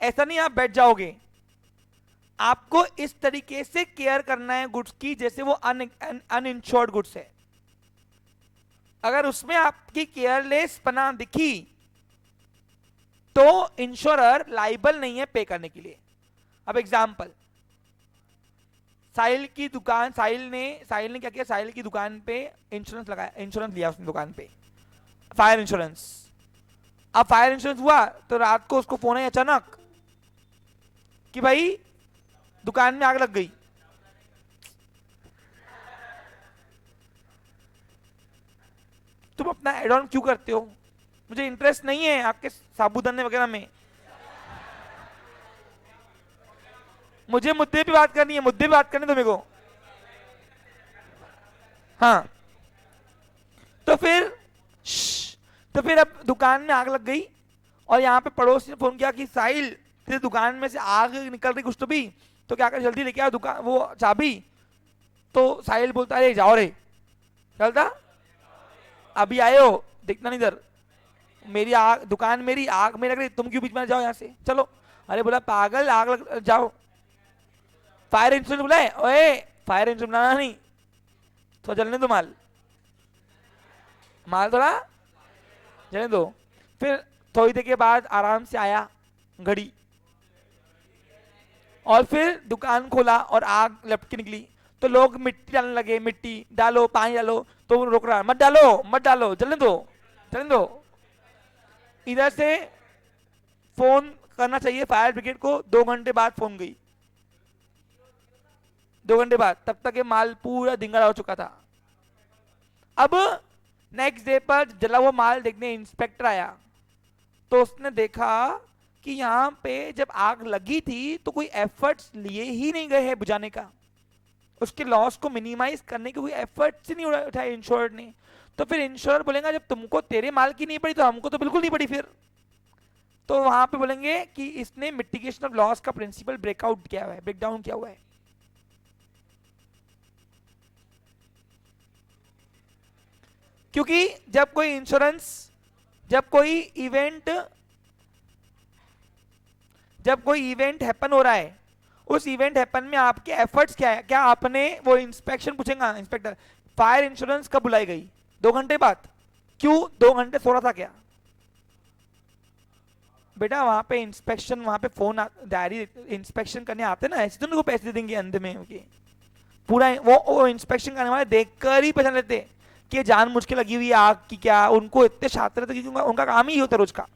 ऐसा नहीं आप बैठ जाओगे, आपको इस तरीके से केयर करना है गुड्स की जैसे वो अनइंश्योर्ड गुड्स है। अगर उसमें आपकी केयरलेस पना दिखी तो इंश्योरर लाइबल नहीं है पे करने के लिए। अब एग्जांपल, साहिल की दुकान, साहिल ने क्या किया, साहिल की दुकान पे इंश्योरेंस लगाया, इंश्योरेंस लिया उसने दुकान पे, फायर इंश्योरेंस। अब फायर इंश्योरेंस हुआ तो रात को उसको फोन है अचानक कि भाई दुकान में आग लग गई। तुम अपना एड ऑन क्यों करते हो? मुझे इंटरेस्ट नहीं है आपके साबुदाने वगैरह में, मुझे मुद्दे पे बात करनी है, मुद्दे पे बात करनी तो मेरे को। हाँ तो फिर अब दुकान में आग लग गई और यहाँ पे पड़ोसी ने फोन किया कि साहिल तेरे दुकान में से आग निकल रही कुछ तो भी, तो क्या कर जल्दी लेके आओ दुकान वो चाबी। तो साहिल बोलता अरे जाओ रे, चलता अभी आए हो दिखना नहीं इधर, मेरी आग दुकान मेरी आग में लग रही, तुम क्यों बीच में, जाओ यहाँ से चलो। अरे बोला पागल आग लग, जाओ फायर इंश्योरेंस बुलाए, ओए फायर इंश्योरेंस बनाना नहीं, तो जलने दो माल, माल थोड़ा जलने दो। फिर थोड़ी देर के बाद आराम से आया घड़ी, और फिर दुकान खोला और आग लपकी निकली। तो लोग मिट्टी डालने लगे, मिट्टी डालो, पानी डालो, तो वो रोक रहा, मत डालो मत डालो, जलने दो जलने दो। इधर से फोन करना चाहिए फायर ब्रिगेड को, 2 घंटे बाद फोन गई, 2 घंटे बाद, तब तक ये माल पूरा धिंगड़ा हो चुका था। अब नेक्स्ट डे पर जला हुआ माल देखने इंस्पेक्टर आया, तो उसने देखा कि यहाँ पे जब आग लगी थी तो कोई एफर्ट्स लिए ही नहीं गए हैं बुझाने का, उसके लॉस को मिनिमाइज करने के कोई एफर्ट्स ही नहीं उठाए इंश्योर ने। तो फिर इंश्योर बोलेगा जब तुमको तेरे माल की नहीं पड़ी तो हमको तो बिल्कुल नहीं पड़ी फिर। तो वहां पे बोलेंगे कि इसने मिटिगेशन ऑफ लॉस का प्रिंसिपल ब्रेकआउट किया हुआ है, ब्रेक डाउन किया हुआ है। क्योंकि जब कोई इंश्योरेंस, जब कोई इवेंट हैपन हो रहा है, उस इवेंट हैपन में आपके एफर्ट्स क्या है, क्या आपने वो इंस्पेक्शन पूछेगा इंस्पेक्टर, फायर इंश्योरेंस कब बुलाई गई, 2 घंटे बाद, क्यों 2 घंटे सो रहा था क्या? बेटा वहां पे इंस्पेक्शन, वहां पे फोन डायरी इंस्पेक्शन करने आते ना, ऐसे तो उनको पैसे दे देंगे अंत में उनके, पूरा वो इंस्पेक्शन करने वाले देखकर ही पहचान लेते कि जान मुझ के लगी हुई आग की क्या, उनको इतने शातिर थे क्योंकि उनका काम ही होता रोज का।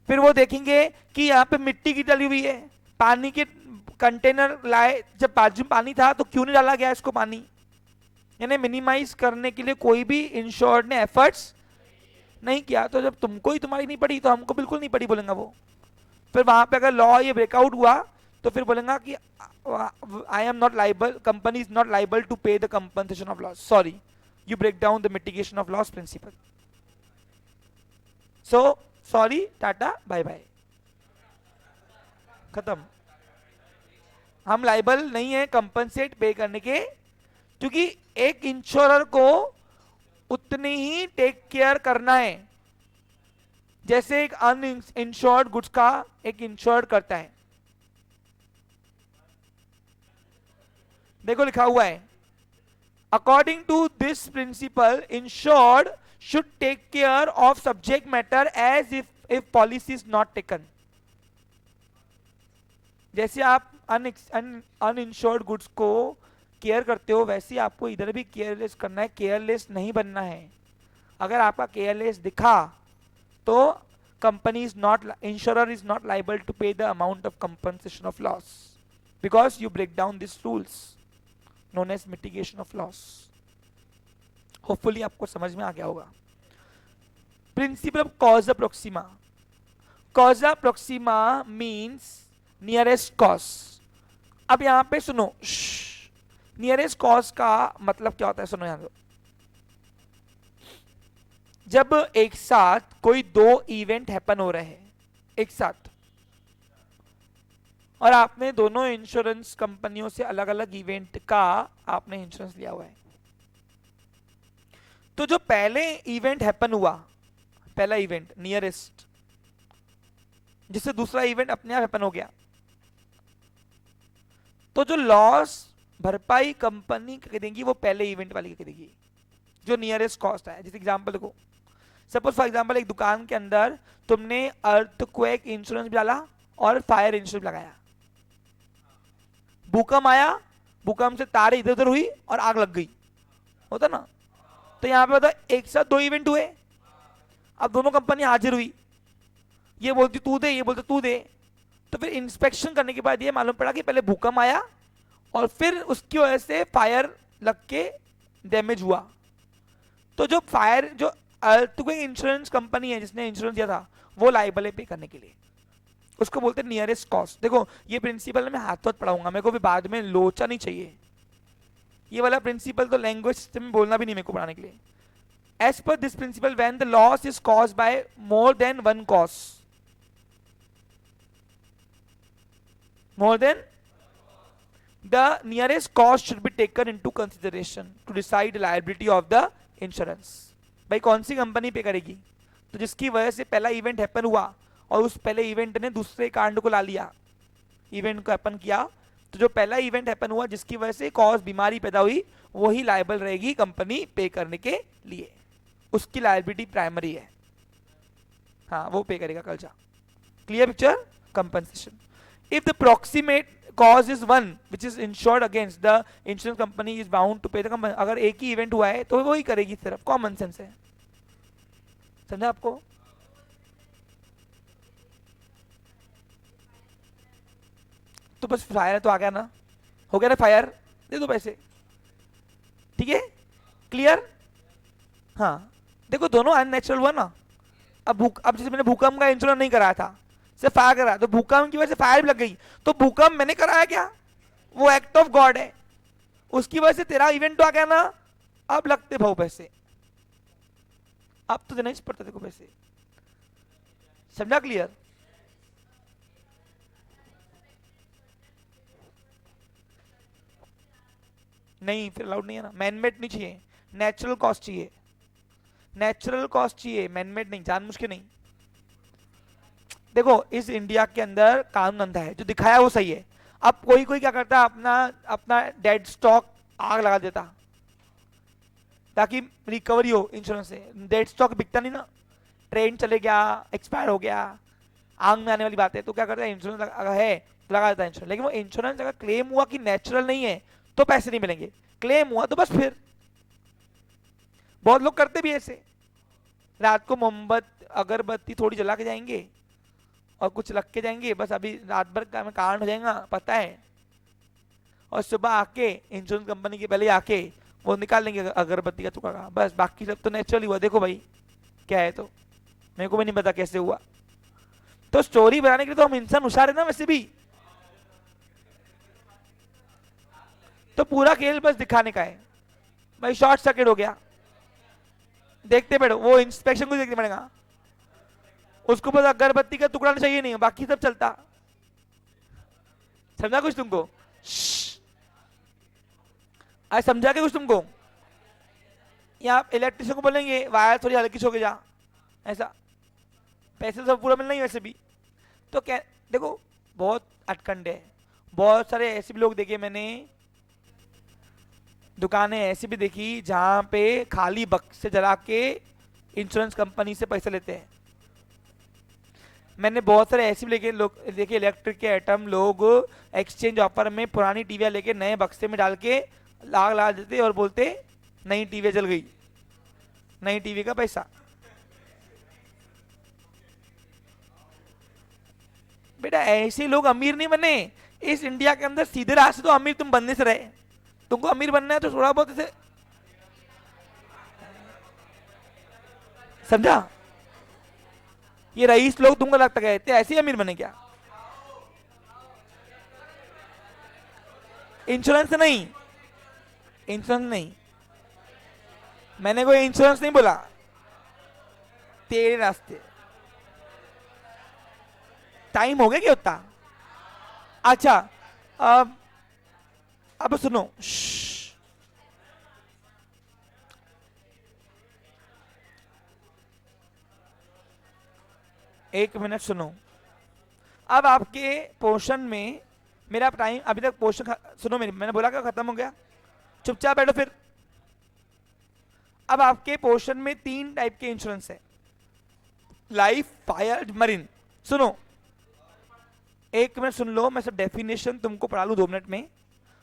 फिर वो देखेंगे कि यहाँ पे मिट्टी की डली हुई है, पानी के कंटेनर लाए, जब बाजू में पानी था तो क्यों नहीं डाला गया इसको पानी, यानी मिनिमाइज करने के लिए कोई भी इंश्योर्ड ने एफर्ट्स नहीं किया। तो जब तुमको ही तुम्हारी नहीं पड़ी तो हमको बिल्कुल नहीं पड़ी बोलेगा वो। फिर वहां पे अगर लॉ ये ब्रेकआउट हुआ तो फिर बोलेगा कि I am not liable, company is not liable to pay the compensation of loss, sorry you break down the mitigation of loss principle, so sorry, tata bye bye, खत्म। हम लाइबल नहीं है कंपनसेट पे करने के, क्योंकि एक इंश्योरर को उतनी ही टेक केयर करना है जैसे एक अनइंश्योर्ड गुड्स का एक इंश्योर्ड करता है। देखो लिखा हुआ है, according to this principle insured should take care of subject matter as if policy is not taken. जैसे आप अनइंश्योर्ड गुड्स को केयर करते हो वैसे ही आपको इधर भी केयरलेस करना है, केयरलेस नहीं बनना है। अगर आपका केयरलेस दिखा तो company is not, insurer is not liable to pay the amount of compensation of loss because you break down this rules known as mitigation of loss. Hopefully आपको समझ में आ गया होगा। Principle of cause proxima, causa proxima means nearest cause. अब यहां पे सुनो, नियरेस्ट कॉज का मतलब क्या होता है, सुनो यहां। जब एक साथ कोई 2 इवेंट हैपन हो रहे हैं एक साथ, और आपने दोनों इंश्योरेंस कंपनियों से अलग अलग इवेंट का आपने इंश्योरेंस लिया हुआ है, तो जो पहले इवेंट हैपन हुआ, पहला इवेंट नियरेस्ट, जिससे दूसरा इवेंट अपने आप हैपन हो गया, तो जो लॉस भरपाई कंपनी देगी वो पहले इवेंट वाली देगी जो नियरेस्ट कॉस्ट है। जैसे एग्जांपल देखो, सपोज फॉर एग्जांपल एक दुकान के अंदर तुमने अर्थक्वेक इंश्योरेंस भी डाला और फायर इंश्योरेंस लगाया, भूकंप आया, भूकंप से तारे इधर उधर हुई और आग लग गई, होता ना। तो यहां पे बताओ एक साथ 2 इवेंट हुए, अब दोनों कंपनी हाजिर हुई, ये बोलती तू दे, ये बोलते तू दे। तो फिर इंस्पेक्शन करने के बाद ये मालूम पड़ा कि पहले भूकंप आया और फिर उसकी वजह से फायर लग के डैमेज हुआ। तो जो फायर, जो अर्थक्वेक इंश्योरेंस कंपनी है जिसने इंश्योरेंस दिया था, वो लाइबल है पे करने के लिए, उसको बोलते हैं नियरेस्ट कॉस्ट। देखो ये प्रिंसिपल मैं हाथ पढ़ाऊंगा, मेरे को भी बाद में लोचा नहीं चाहिए। ये वाला प्रिंसिपल तो लैंग्वेज सिस्टम में बोलना भी नहीं मेरे को पढ़ाने के लिए। As per this principle when the loss is caused by more than one cause, more than the nearest cost should be taken into consideration to decide the liability of the insurance। भाई कौन सी company पे करेगी, तो जिसकी वजह से पहला event happen हुआ और उस पहले इवेंट ने दूसरे कांड को ला लिया, इवेंट को हैपन किया, तो जो पहला इवेंट हैपन हुआ जिसकी वजह से कॉज बीमारी पैदा हुई, वही लायबल रहेगी कंपनी पे करने के लिए, उसकी लायबिलिटी प्राइमरी है, हाँ वो पे करेगा कर्जा। Clear picture? Compensation. If the proximate cause is one which is insured against, the insurance company is bound to pay the company। अगर एक ही इवेंट हुआ है तो वो ही करेगी, सिर्फ कॉमन सेंस है, समझा आपको? तो बस फायर तो आ गया ना, हो गया ना फायर, दे दो पैसे, ठीक है? क्लियर? हाँ देखो दोनों अननेचुरल हुआ ना। अब जैसे मैंने भूकंप का इंश्योरेंस नहीं कराया था, सिर्फ फायर कराया, तो भूकंप की वजह से फायर भी लग गई, तो भूकंप मैंने कराया क्या? वो एक्ट ऑफ गॉड है, उसकी वजह से तेरा इवेंट तो आ गया ना, अब लगते भाव पैसे, अब तो देना ही पड़ता देखो पैसे, समझा? क्लियर? नहीं फिर अलाउड नहीं है ना, मैनमेड नहीं चाहिए, नेचुरल कॉस्ट चाहिए, नेचुरल कॉस्ट चाहिए, मैनमेड नहीं, जानबूझ के नहीं। देखो इस इंडिया के अंदर कानून अंधा है, जो दिखाया वो सही है। अब कोई कोई क्या करता है, अपना अपना डेड स्टॉक आग लगा देता ताकि रिकवरी हो इंश्योरेंस से। डेड स्टॉक बिकता नहीं ना, ट्रेन चले गया, एक्सपायर हो गया, आग में आने वाली बात है, तो क्या करता है इंश्योरेंस अगर है तो लगा देता है इंश्योरेंस। लेकिन वो इंश्योरेंस अगर क्लेम हुआ कि नेचुरल नहीं है तो पैसे नहीं मिलेंगे, क्लेम हुआ तो बस फिर बहुत लोग करते भी ऐसे, रात को मोमबत्ती अगरबत्ती थोड़ी जला के जाएंगे और कुछ रख के जाएंगे, बस अभी रात भर का कांड हो जाएगा पता है, और सुबह आके इंश्योरेंस कंपनी के पहले आके वो निकाल लेंगे अगरबत्ती का टुकड़ा, बस बाकी सब तो नेचुरल हुआ। देखो भाई क्या है, तो मेरे को भी नहीं पता कैसे हुआ। तो स्टोरी बनाने के लिए तो हम इंसान होशियार है ना वैसे भी, तो पूरा खेल बस दिखाने का है। भाई शॉर्ट सर्किट हो गया, देखते बैठो, वो इंस्पेक्शन को देखने पड़ेगा, उसको बस अगरबत्ती का टुकड़ा चाहिए नहीं, बाकी सब चलता। समझा कुछ तुमको? आज समझा के कुछ तुमको? या इलेक्ट्रिशियन को बोलेंगे वायर थोड़ी हल्की छोके जा, ऐसा पैसे सब पूरा मिलना ही वैसे भी। तो क्या देखो बहुत अटकंडे है, बहुत सारे ऐसे भी लोग देखे मैंने, दुकानें ऐसी भी देखी जहां पे खाली बक्से जला के इंश्योरेंस कंपनी से पैसे लेते हैं। मैंने बहुत सारे ऐसे भी लेके लोग देखे, इलेक्ट्रिक के आइटम लोग एक्सचेंज ऑफर में पुरानी टीवी लेके नए बक्से में डाल के लाग लगा देते और बोलते नई टीवी जल गई, नई टीवी का पैसा। बेटा ऐसे लोग अमीर नहीं बने इस इंडिया के अंदर, सीधे रास्ते तो अमीर तुम बनने से रहे। तुमको अमीर बनना है तो थोड़ा बहुत ऐसे, समझा? ये रईस लोग तुमको लगता है ऐसे ही अमीर बने क्या? इंश्योरेंस नहीं, इंश्योरेंस नहीं, मैंने कोई इंश्योरेंस नहीं बोला, तेरे रास्ते। टाइम हो गया क्या उतना? अच्छा अब सुनो, एक मिनट सुनो। अब आपके पोर्शन में मेरा टाइम अभी तक पोर्शन सुनो, मैंने बोला क्या खत्म हो गया? चुपचाप बैठो फिर। अब आपके पोर्शन में 3 टाइप के इंश्योरेंस है, लाइफ, फायर, मरीन। सुनो एक मिनट सुन लो, मैं सब डेफिनेशन तुमको पढ़ा लूं 2 मिनट में।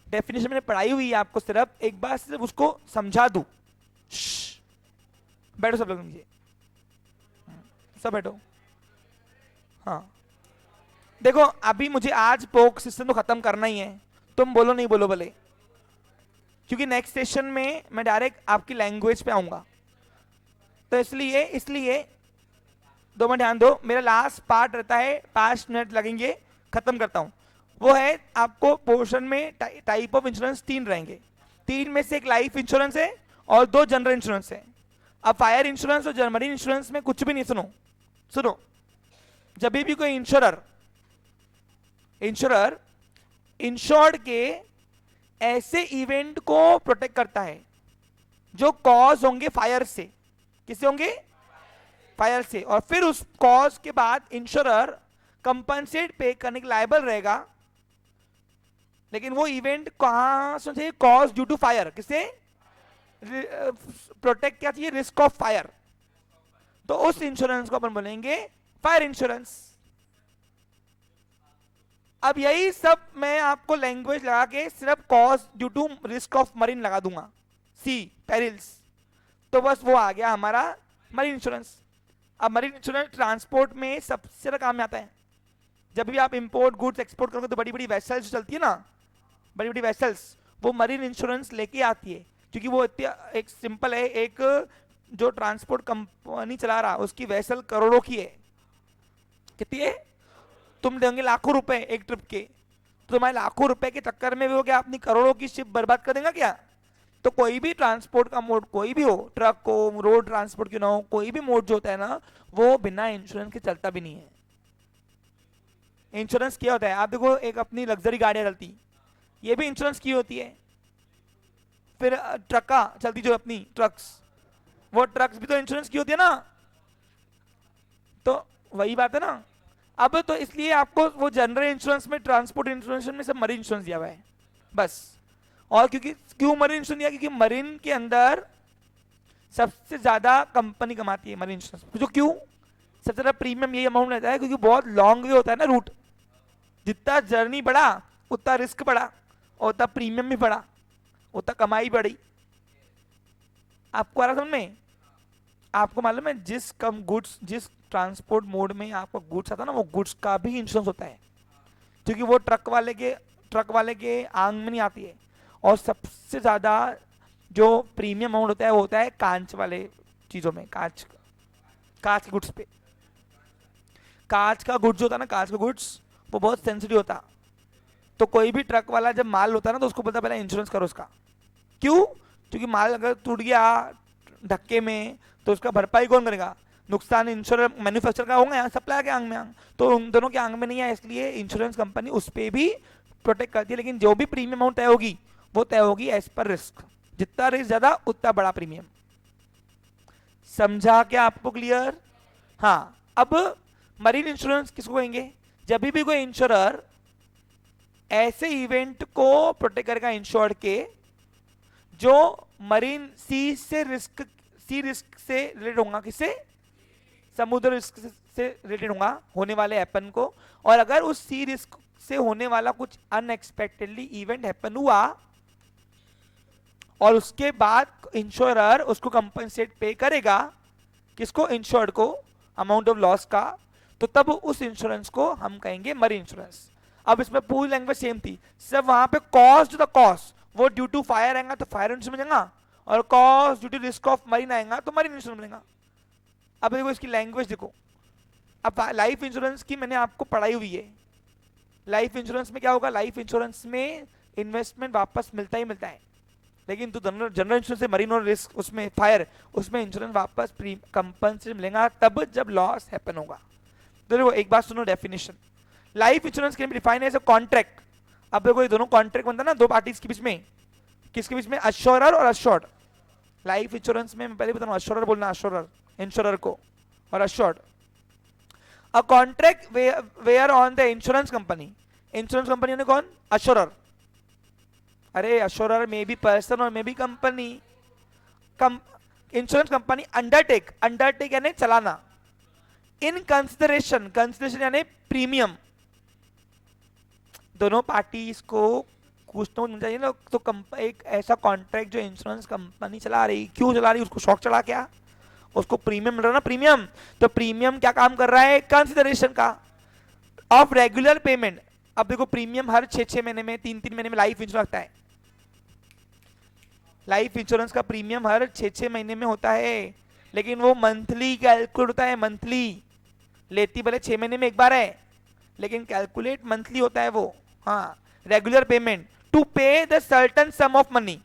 डेफिनेशन मैंने पढ़ाई हुई है आपको, सिर्फ एक बार सिर्फ उसको समझा दूं। बैठो सब लोग नीचे, सब बैठो। हाँ देखो अभी मुझे आज पोक सिस्टम तो खत्म करना ही है, तुम बोलो नहीं बोलो भले, क्योंकि नेक्स्ट सेशन में मैं डायरेक्ट आपकी लैंग्वेज पे आऊंगा। तो इसलिए 2 मिनट ध्यान दो, मेरा लास्ट पार्ट रहता है 5 मिनट लगेंगे, खत्म करता हूं। वो है आपको पोर्शन में टाइप ऑफ इंश्योरेंस 3 रहेंगे, 3 में से एक लाइफ इंश्योरेंस है और 2 जनरल इंश्योरेंस है। अब फायर इंश्योरेंस और मरीन इंश्योरेंस में कुछ भी नहीं, सुनो, जब भी कोई इंश्योरर इंश्योर्ड के ऐसे इवेंट को प्रोटेक्ट करता है जो कॉज होंगे फायर से, किससे होंगे? फायर से, और फिर उस कॉज के बाद इंश्योरर कंपनसेट पे करने के लायबल रहेगा, लेकिन वो इवेंट कहाँ से चाहिए? Cause due to fire. किससे प्रोटेक्ट क्या चाहिए? Risk of fire. तो उस इंश्योरेंस को अपन बोलेंगे फायर इंश्योरेंस। अब यही सब मैं आपको लैंग्वेज लगा के सिर्फ cause due to risk of marine लगा दूंगा, सी पेरिल्स, तो बस वो आ गया हमारा मरीन इंश्योरेंस। अब मरीन इंश्योरेंस ट्रांसपोर्ट में सबसे ज्यादा काम में आता है। जब भी आप इंपोर्ट गुड्स एक्सपोर्ट करोगे तो बड़ी बड़ी वेसल्स चलती है ना, बड़ी बड़ी वेसल्स, वो मरीन इंश्योरेंस लेके आती है, क्योंकि वो एक सिंपल है, एक जो ट्रांसपोर्ट कंपनी चला रहा उसकी वेसल करोड़ों की है। कितनी है? तुम देंगे लाखों रुपए एक ट्रिप के, तो तुम्हारे लाखों रुपए के चक्कर में भी हो गया अपनी करोड़ों की शिप बर्बाद कर देगा क्या? तो कोई भी ट्रांसपोर्ट का मोड कोई भी हो, ट्रक हो, रोड ट्रांसपोर्ट क्यों ना हो, कोई भी मोड जो होता है ना, वो बिना इंश्योरेंस के चलता भी नहीं है। इंश्योरेंस क्या होता है? आप देखो, एक अपनी लग्जरी गाड़ियां चलती, ये भी इंश्योरेंस की होती है। फिर ट्रका चलती जो अपनी ट्रक्स, वो ट्रक्स भी तो इंश्योरेंस की होती है ना। तो वही बात है ना। अब तो इसलिए आपको वो जनरल इंश्योरेंस में, ट्रांसपोर्ट इंश्योरेंस में सब मरीन इंश्योरेंस दिया हुआ है बस। और क्योंकि क्यों मरीन इंश्योरेंस दिया? क्योंकि मरीन के अंदर सबसे ज्यादा कंपनी कमाती है मरीन इंश्योरेंस। जो क्यों सबसे ज्यादा प्रीमियम यही अमाउंट रहता है? क्योंकि बहुत लॉन्ग वे होता है ना रूट, जितना जर्नी बढ़ा उतना रिस्क बढ़ा, और उतना प्रीमियम भी बढ़ा, उतना कमाई बढ़ी। आपको आ रहा समझ में? आपको मालूम है जिस कम गुड्स, जिस ट्रांसपोर्ट मोड में आपका गुड्स आता है ना, वो गुड्स का भी इंश्योरेंस होता है, क्योंकि वो ट्रक वाले के आंग में नहीं आती है। और सबसे ज्यादा जो प्रीमियम अमाउंट होता है वो होता है कांच वाले चीजों में, कांच के गुड्स पे। कांच का गुड्स होता है ना, कांच का गुड्स वो बहुत सेंसिटिव होता। तो कोई भी ट्रक वाला जब माल होता है ना, तो उसको बोलता पहले इंश्योरेंस करो उसका। क्यों? क्योंकि माल अगर टूट गया धक्के में तो उसका भरपाई कौन करेगा? नुकसान इंश्योरेंस मैन्युफैक्चरर का होगा या सप्लायर के आंग में आंग, तो उन दोनों के आंग में नहीं है, इसलिए इंश्योरेंस कंपनी उस पर भी प्रोटेक्ट करती है। लेकिन जो भी प्रीमियम अमाउंट तय होगी वो तय होगी एज पर रिस्क, जितना रिस्क ज्यादा उतना बड़ा प्रीमियम। समझा क्या आपको? क्लियर? हाँ। अब मरीन इंश्योरेंस किसको कहेंगे? जब भी कोई इंश्योरर ऐसे इवेंट को प्रोटेक्ट करेगा इंश्योर्ड के, जो मरीन सी रिस्क से रिलेटेड होगा। किससे? समुद्र रिस्क से रिलेटेड होगा, होने वाले हैपन को। और अगर उस सी रिस्क से होने वाला कुछ अनएक्सपेक्टेडली इवेंट हैपन हुआ और उसके बाद इंश्योरर उसको कंपनसेट पे करेगा, किसको? इंश्योर्ड को, अमाउंट ऑफ लॉस का, तो तब उस इंश्योरेंस को हम कहेंगे मरीन इंश्योरेंस। अब इसमें पूरी लैंग्वेज सेम थी, सब वहां पे कॉस्ट द कॉस्ट वो ड्यू टू फायर आएगा तो फायर इंश्योरेंस मिलेगा, और cost due to risk of marine आएगा तो मरीन इंश्योरेंस मिलेगा। अब देखो इसकी लैंग्वेज देखो। अब लाइफ इंश्योरेंस की मैंने आपको पढ़ाई हुई है। लाइफ इंश्योरेंस में क्या होगा? लाइफ इंश्योरेंस में इन्वेस्टमेंट वापस मिलता ही मिलता है, लेकिन तो जनरल इंश्योरेंस से मरीन और रिस्क, उसमें फायर, उसमें इंश्योरेंस वापस कंपनसेशन मिलेगा तब जब लॉस हैपन होगा। तो देखो एक बात सुनो, definition. Life insurance can be defined as a contract. अब देखो ये दोनों कॉन्ट्रैक्ट बनता है ना दो पार्टीज के बीच में, किसके बीच में? अश्योरर और अश्योर्ड। लाइफ इंश्योरेंस में मैं पहले बता रहा हूं, अश्योरर बोलना, अश्योरर इंश्योरर को, और assured. A contract where on the insurance company, insurance company यानी कौन? अश्योरर। अरे अश्योरर में भी पर्सन और में भी कंपनी। इंश्योरेंस कंपनी अंडरटेक यानी चलाना, इन कंसिडरेशन यानी प्रीमियम। दोनों पार्टीज को कुछ तो मिलना चाहिए ना। तो एक ऐसा कॉन्ट्रैक्ट जो इंश्योरेंस कंपनी चला रही, क्यों चला रही? उसको शौक चढ़ा, क्या उसको प्रीमियम मिल रहा है ना, प्रीमियम। तो प्रीमियम क्या काम कर रहा है? कंसिडरेशन का, ऑफ रेगुलर पेमेंट। अब देखो प्रीमियम हर 6 महीने में, 3 महीने में लाइफ इंश्योरेंस लगता है। लाइफ इंश्योरेंस का प्रीमियम हर 6 महीने में होता है, लेकिन वो मंथली कैलकुलेट होता है। मंथली लेती भले 6 महीने में एक बार है, लेकिन कैलकुलेट मंथली होता है वो। हाँ, regular payment to pay the certain some of money,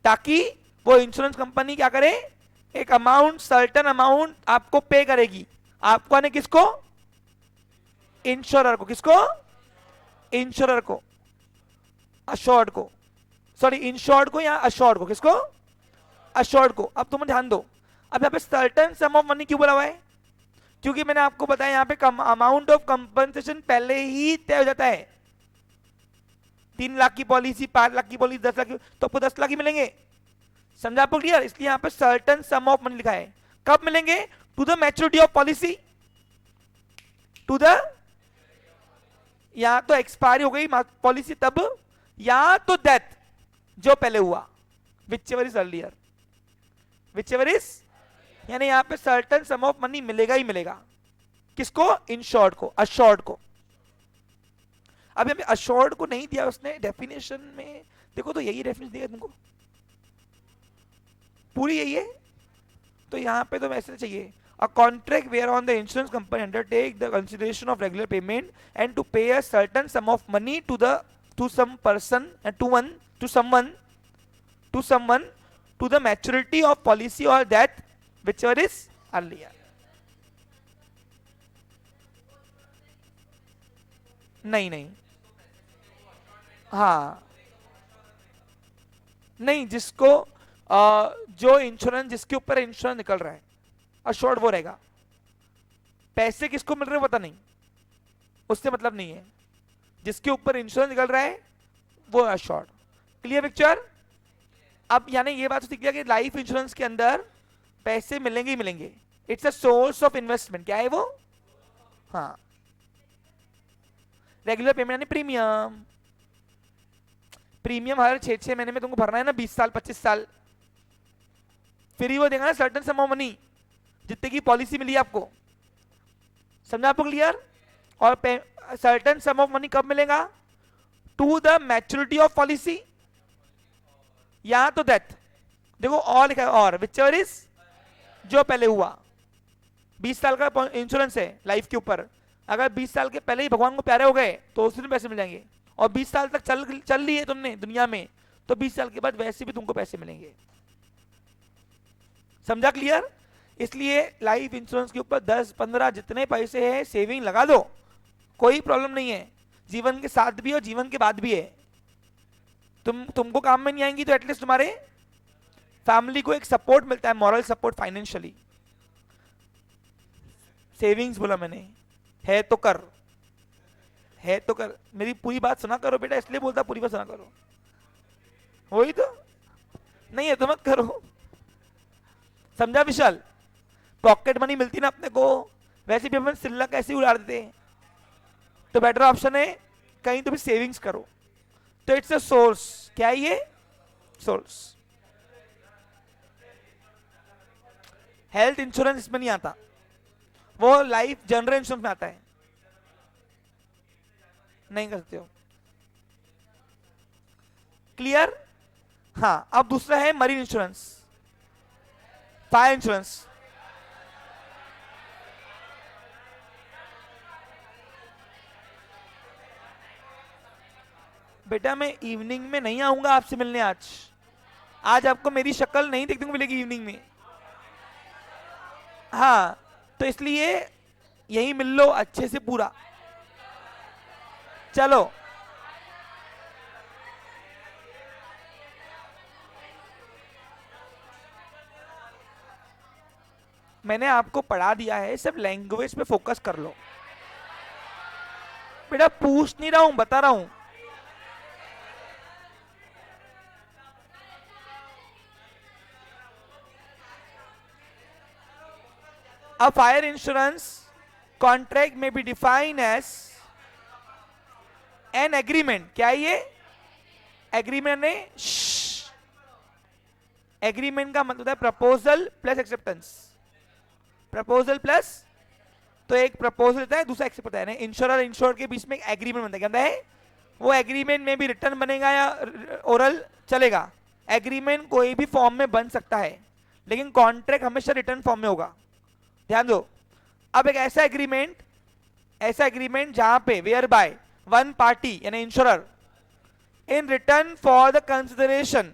ताकि वो इंश्योरेंस कंपनी क्या करे? एक अमाउंट, सर्टन अमाउंट आपको पे करेगी। आपको आने किसको? इंश्योरर को। किसको? इंश्योरर को, अश्योर्ड को, सॉरी इंश्योर्ड को या अश्योर्ड को। किसको? अश्योर्ड को। अब तुम ध्यान दो, अब यहाँ पे सर्टन सम ऑफ मनी क्यों बोला हुआ है? क्योंकि मैंने आपको बताया यहाँ पे अमाउंट ऑफ कंपनसेशन पहले ही तय हो जाता है। 3 लाख की पॉलिसी, 5 लाख की पॉलिसी, 10 लाख की, तो आपको 10 लाख ही मिलेंगे। समझा आपको क्लियर? इसलिए यहां पे सर्टन सम ऑफ मनी लिखा है। कब मिलेंगे? To the maturity of policy, to the, या तो एक्सपायरी हो गई पॉलिसी तब, या तो डेथ जो पहले हुआ, which ever is earlier, which ever is, यानी यहां पे सर्टन सम ऑफ मनी मिलेगा ही मिलेगा। किसको? इंश्योर्ड को, अश्योर्ड को। अभी हमें अश्योर्ड को नहीं दिया उसने डेफिनेशन में, देखो तो यही डेफिनेशन दिया तुमको, पूरी यही है। तो यहां पे तो वैसे चाहिए, a contract whereon the insurance company undertake the consideration of regular payment and to pay a certain sum of money to some person and to someone to the maturity of policy or death whichever is earlier. नहीं, हाँ नहीं, जिसको जो insurance, जिसके ऊपर insurance निकल रहा है अश्योर्ड वो रहेगा। पैसे किसको मिल रहे हैं पता नहीं, उससे मतलब नहीं है, जिसके ऊपर इंश्योरेंस निकल रहा है वो अश्योर्ड। Clear picture? अब यानी ये बात सीख लिया कि लाइफ इंश्योरेंस के अंदर पैसे मिलेंगे ही मिलेंगे, it's a source of investment. क्या है वो? हाँ, रेगुलर पेमेंट यानी प्रीमियम, प्रीमियम हर 6 महीने में तुमको भरना है ना, 20 साल 25 साल, फिर ही वो देगा ना सर्टेन सम ऑफ मनी, जितने की पॉलिसी मिली आपको। समझा आपको क्लियर? और सर्टेन सम ऑफ मनी कब मिलेगा? To the maturity of policy या तो डेथ, देखो और लिखा है, और विचएवर इज, जो पहले हुआ। 20 साल का इंश्योरेंस है लाइफ के ऊपर, अगर 20 साल के पहले ही भगवान को प्यारे हो गए तो उसमें पैसे मिल जाएंगे, और 20 साल तक चल ली है तुमने दुनिया में, तो 20 साल के बाद वैसे भी तुमको पैसे मिलेंगे। समझा क्लियर? इसलिए लाइफ इंश्योरेंस के ऊपर 10-15 जितने पैसे हैं सेविंग लगा दो, कोई प्रॉब्लम नहीं है। जीवन के साथ भी और जीवन के बाद भी है। तुमको काम में नहीं आएंगी तो एटलीस्ट तुम्हारे फैमिली को एक सपोर्ट मिलता है, मॉरल सपोर्ट, फाइनेंशियली। सेविंग्स बोला मैंने, है तो कर, है तो कर। मेरी पूरी बात सुना करो बेटा, इसलिए बोलता पूरी बात सुना करो, वही तो नहीं है तो मत करो। समझा विशाल? पॉकेट मनी मिलती ना अपने को, वैसे भी अपन सिल्ला कैसे उड़ा देते हैं, तो बेटर ऑप्शन है कहीं तो भी सेविंग्स करो। तो इट्स अ सोर्स, क्या है ये? सोर्स। हेल्थ इंश्योरेंस इसमें नहीं आता, वो लाइफ जनरल इंश्योरेंस में आता है, नहीं कर सकते हो। क्लियर? हाँ, अब दूसरा है मरीन इंश्योरेंस, फायर इंश्योरेंस। बेटा मैं इवनिंग में नहीं आऊंगा आपसे मिलने, आज आपको मेरी शक्ल नहीं देखने को मिलेगी इवनिंग में। हाँ, तो इसलिए यही मिल लो अच्छे से पूरा। चलो, मैंने आपको पढ़ा दिया है, सिर्फ लैंग्वेज पे फोकस कर लो। बेटा पूछ नहीं रहा हूं, बता रहा हूं। A fire insurance contract may be defined as an agreement. क्या है ये? एग्रीमेंट है। एग्रीमेंट का मतलब है proposal plus acceptance. Proposal plus, तो एक प्रपोजल होता है, दूसरा एक्सेप्ट होता है। इंश्योरर इंश्योर्ड के बीच में एक एग्रीमेंट बनता है, क्या है वो? एग्रीमेंट में भी रिटर्न बनेगा या ओरल चलेगा। एग्रीमेंट कोई भी फॉर्म में बन सकता है, लेकिन कॉन्ट्रैक्ट हमेशा रिटर्न फॉर्म में होगा, ध्यान दो। अब एक ऐसा एग्रीमेंट जहां पे वेयर बाय वन पार्टी यानी insurer in return for the consideration,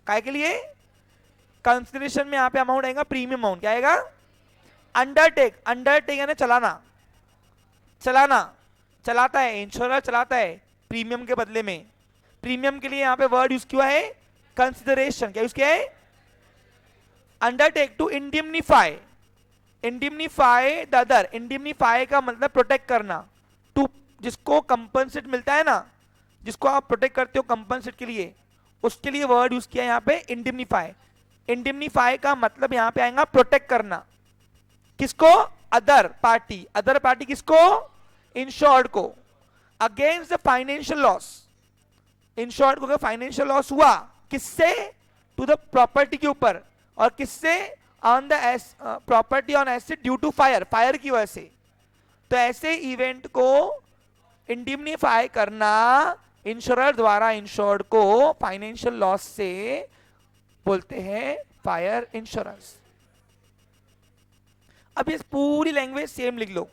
काय के लिए? कंसिडरेशन में यहां पे अमाउंट आएगा प्रीमियम अमाउंट, क्या आएगा? अंडरटेक यानी चलाता है, इंश्योरर चलाता है प्रीमियम के बदले में। प्रीमियम के लिए यहां पे वर्ड यूज किया है कंसिडरेशन, क्या यूज किया है? Undertake to indemnify the other. Indemnify का मतलब प्रोटेक्ट करना, टू जिसको कंपनसेट मिलता है ना, जिसको आप प्रोटेक्ट करते हो कंपनसेट के लिए, उसके लिए वर्ड यूज किया यहाँ पे इंडिमनीफाई। इंडिमनीफाई का मतलब यहाँ पे आएगा प्रोटेक्ट करना। किसको? Other party. अदर पार्टी किसको? इंश्योर्ड को। Against the financial loss. Insured को फाइनेंशियल लॉस हुआ किससे? टू द प्रॉपर्टी के ऊपर। और किससे? On the property on asset due to fire. Fire की वजह से। तो ऐसे इवेंट को इंडिमनीफाई करना इंश्योरर द्वारा इंश्योर्ड को फाइनेंशियल लॉस से बोलते हैं फायर इंश्योरेंस। अब ये पूरी लैंग्वेज सेम लिख लो,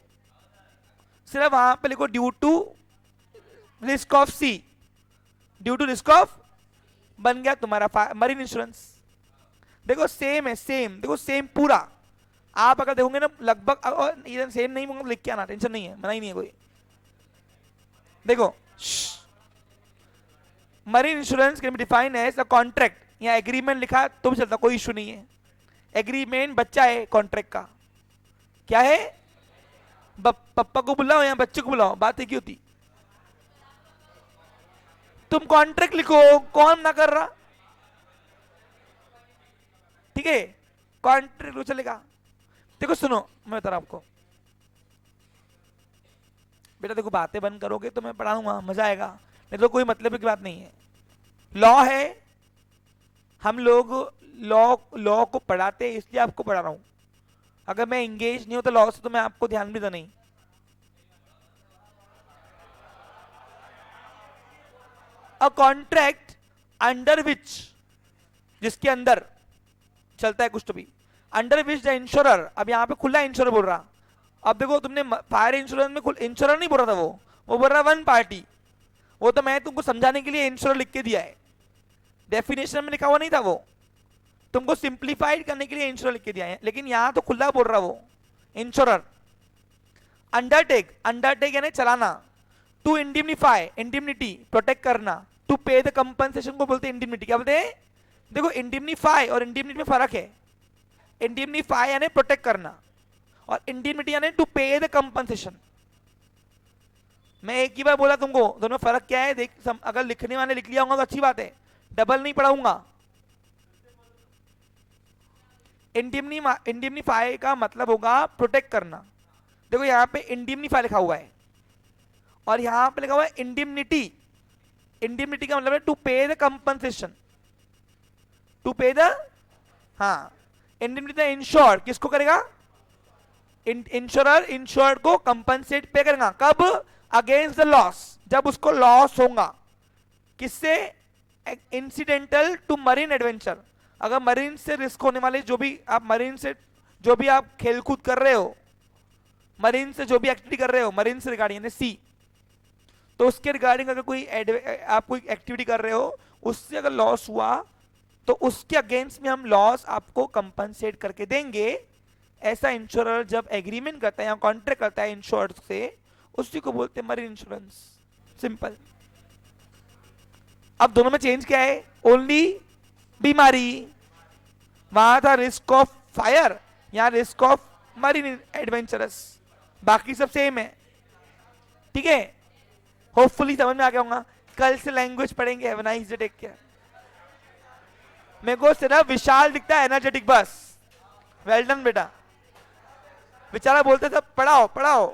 सिर्फ वहां पे लिखो due to risk of sea. Due to risk of बन गया तुम्हारा मरीन इंश्योरेंस। देखो सेम है, सेम देखो, सेम पूरा। आप अगर देखोगे ना लगभग इधर सेम नहीं होगा, लिख के आना, टेंशन नहीं है, मना ही नहीं है कोई। देखो marine insurance can be defined as a contract या एग्रीमेंट लिखा तो भी चलता, कोई इशू नहीं है। एग्रीमेंट बच्चा है कॉन्ट्रैक्ट का। क्या है? पप्पा को बुलाओ या बच्चे को बुलाओ, बात एक ही होती। तुम कॉन्ट्रैक्ट लिखो, कौन ना कर रहा? ठीक है, कॉन्ट्रैक्ट चलेगा। देखो सुनो, मैं बता रहा हूं आपको बेटा, देखो बातें बंद करोगे तो मैं पढ़ाऊंगा, मजा आएगा, नहीं तो कोई मतलब की बात नहीं है। लॉ है, हम लोग लॉ को पढ़ाते हैं, इसलिए आपको पढ़ा रहा हूं। अगर मैं इंगेज नहीं होता लॉ से तो मैं आपको ध्यान भी तो नहीं। अ कॉन्ट्रैक्ट अंडर विच, जिसके अंदर चलता है कुछ तो भी, अंडर विच द इंश्योरर। अब यहां पे खुला इंश्योरर बोल रहा। अब देखो तुमने फायर इंश्योरेंस में इंश्योरर नहीं बोल रहा था, वो बोल रहा वन पार्टी। वो तो मैं तुमको समझाने के लिए इंश्योरर लिख के दिया है, डेफिनेशन में लिखा हुआ नहीं था, वो तुमको सिंप्लीफाइड करने के लिए इंश्योरर लिख के दिया है। लेकिन यहां तो खुला बोल रहा वो इंश्योरर। अंडरटेक, अंडरटेक यानी चलाना। टू इंडिमनीफाई, इंडिमनिटी प्रोटेक्ट करना। टू पे द कंपनसेशन को बोलते हैं इंडिमनिटी। क्या बोलते हैं? देखो इंडिमनीफाई और इंडिमनिटी में फर्क है। इंडिमनीफाई यानी प्रोटेक्ट करना और इंडिमनिटी यानी टू पे द कंपनसेशन। मैं एक ही बार बोला तुमको, दोनों फर्क क्या है देख। अगर लिखने वाले लिख लिया होगा तो अच्छी बात है, डबल नहीं पढ़ाऊंगा। इंडिमनीफाई का मतलब होगा प्रोटेक्ट करना। देखो यहां पे इंडिमनीफाई लिखा हुआ है और यहां पे लिखा हुआ है इंडिमनिटी। इंडिमनिटी का मतलब है to pay the compensation, to pay the, हाँ, इंडिमनिटी इंश्योर किसको करेगा? इंश्योरर इंश्योर्ड को कंपनसेट पे करेगा। कब? अगेंस्ट द लॉस, जब उसको लॉस होगा। किससे? Incidental to marine adventure. अगर मरीन से रिस्क होने वाले जो भी आप मरीन से जो भी आप खेलकूद कर रहे हो, मरीन से जो भी एक्टिविटी कर रहे हो, मरीन से रिगार्डिंग सी, तो उसके रिगार्डिंग अगर कोई आप कोई एक्टिविटी कर रहे हो, उससे अगर लॉस हुआ तो उसके अगेंस्ट में हम लॉस आपको कंपनसेट करके देंगे। ऐसा इंश्योरर जब एग्रीमेंट करता है या कॉन्ट्रैक्ट करता है इंश्योर्ड से, उसी को बोलते हैं मरीन इंश्योरेंस। सिंपल। अब दोनों में चेंज क्या है? ओनली बीमारी, वहां था रिस्क ऑफ फायर, यहां रिस्क ऑफ मरीन एडवेंचरस, बाकी सब सेम है। ठीक है, होपफुली समझ में आ गया होगा। कल से लैंग्वेज पढ़ेंगे। Have a nice day, take care. मेरे को सिर्फ विशाल दिखता है एनर्जेटिक, बस। वेल डन बेटा। बेचारा बोलते सब पढ़ाओ पढ़ाओ।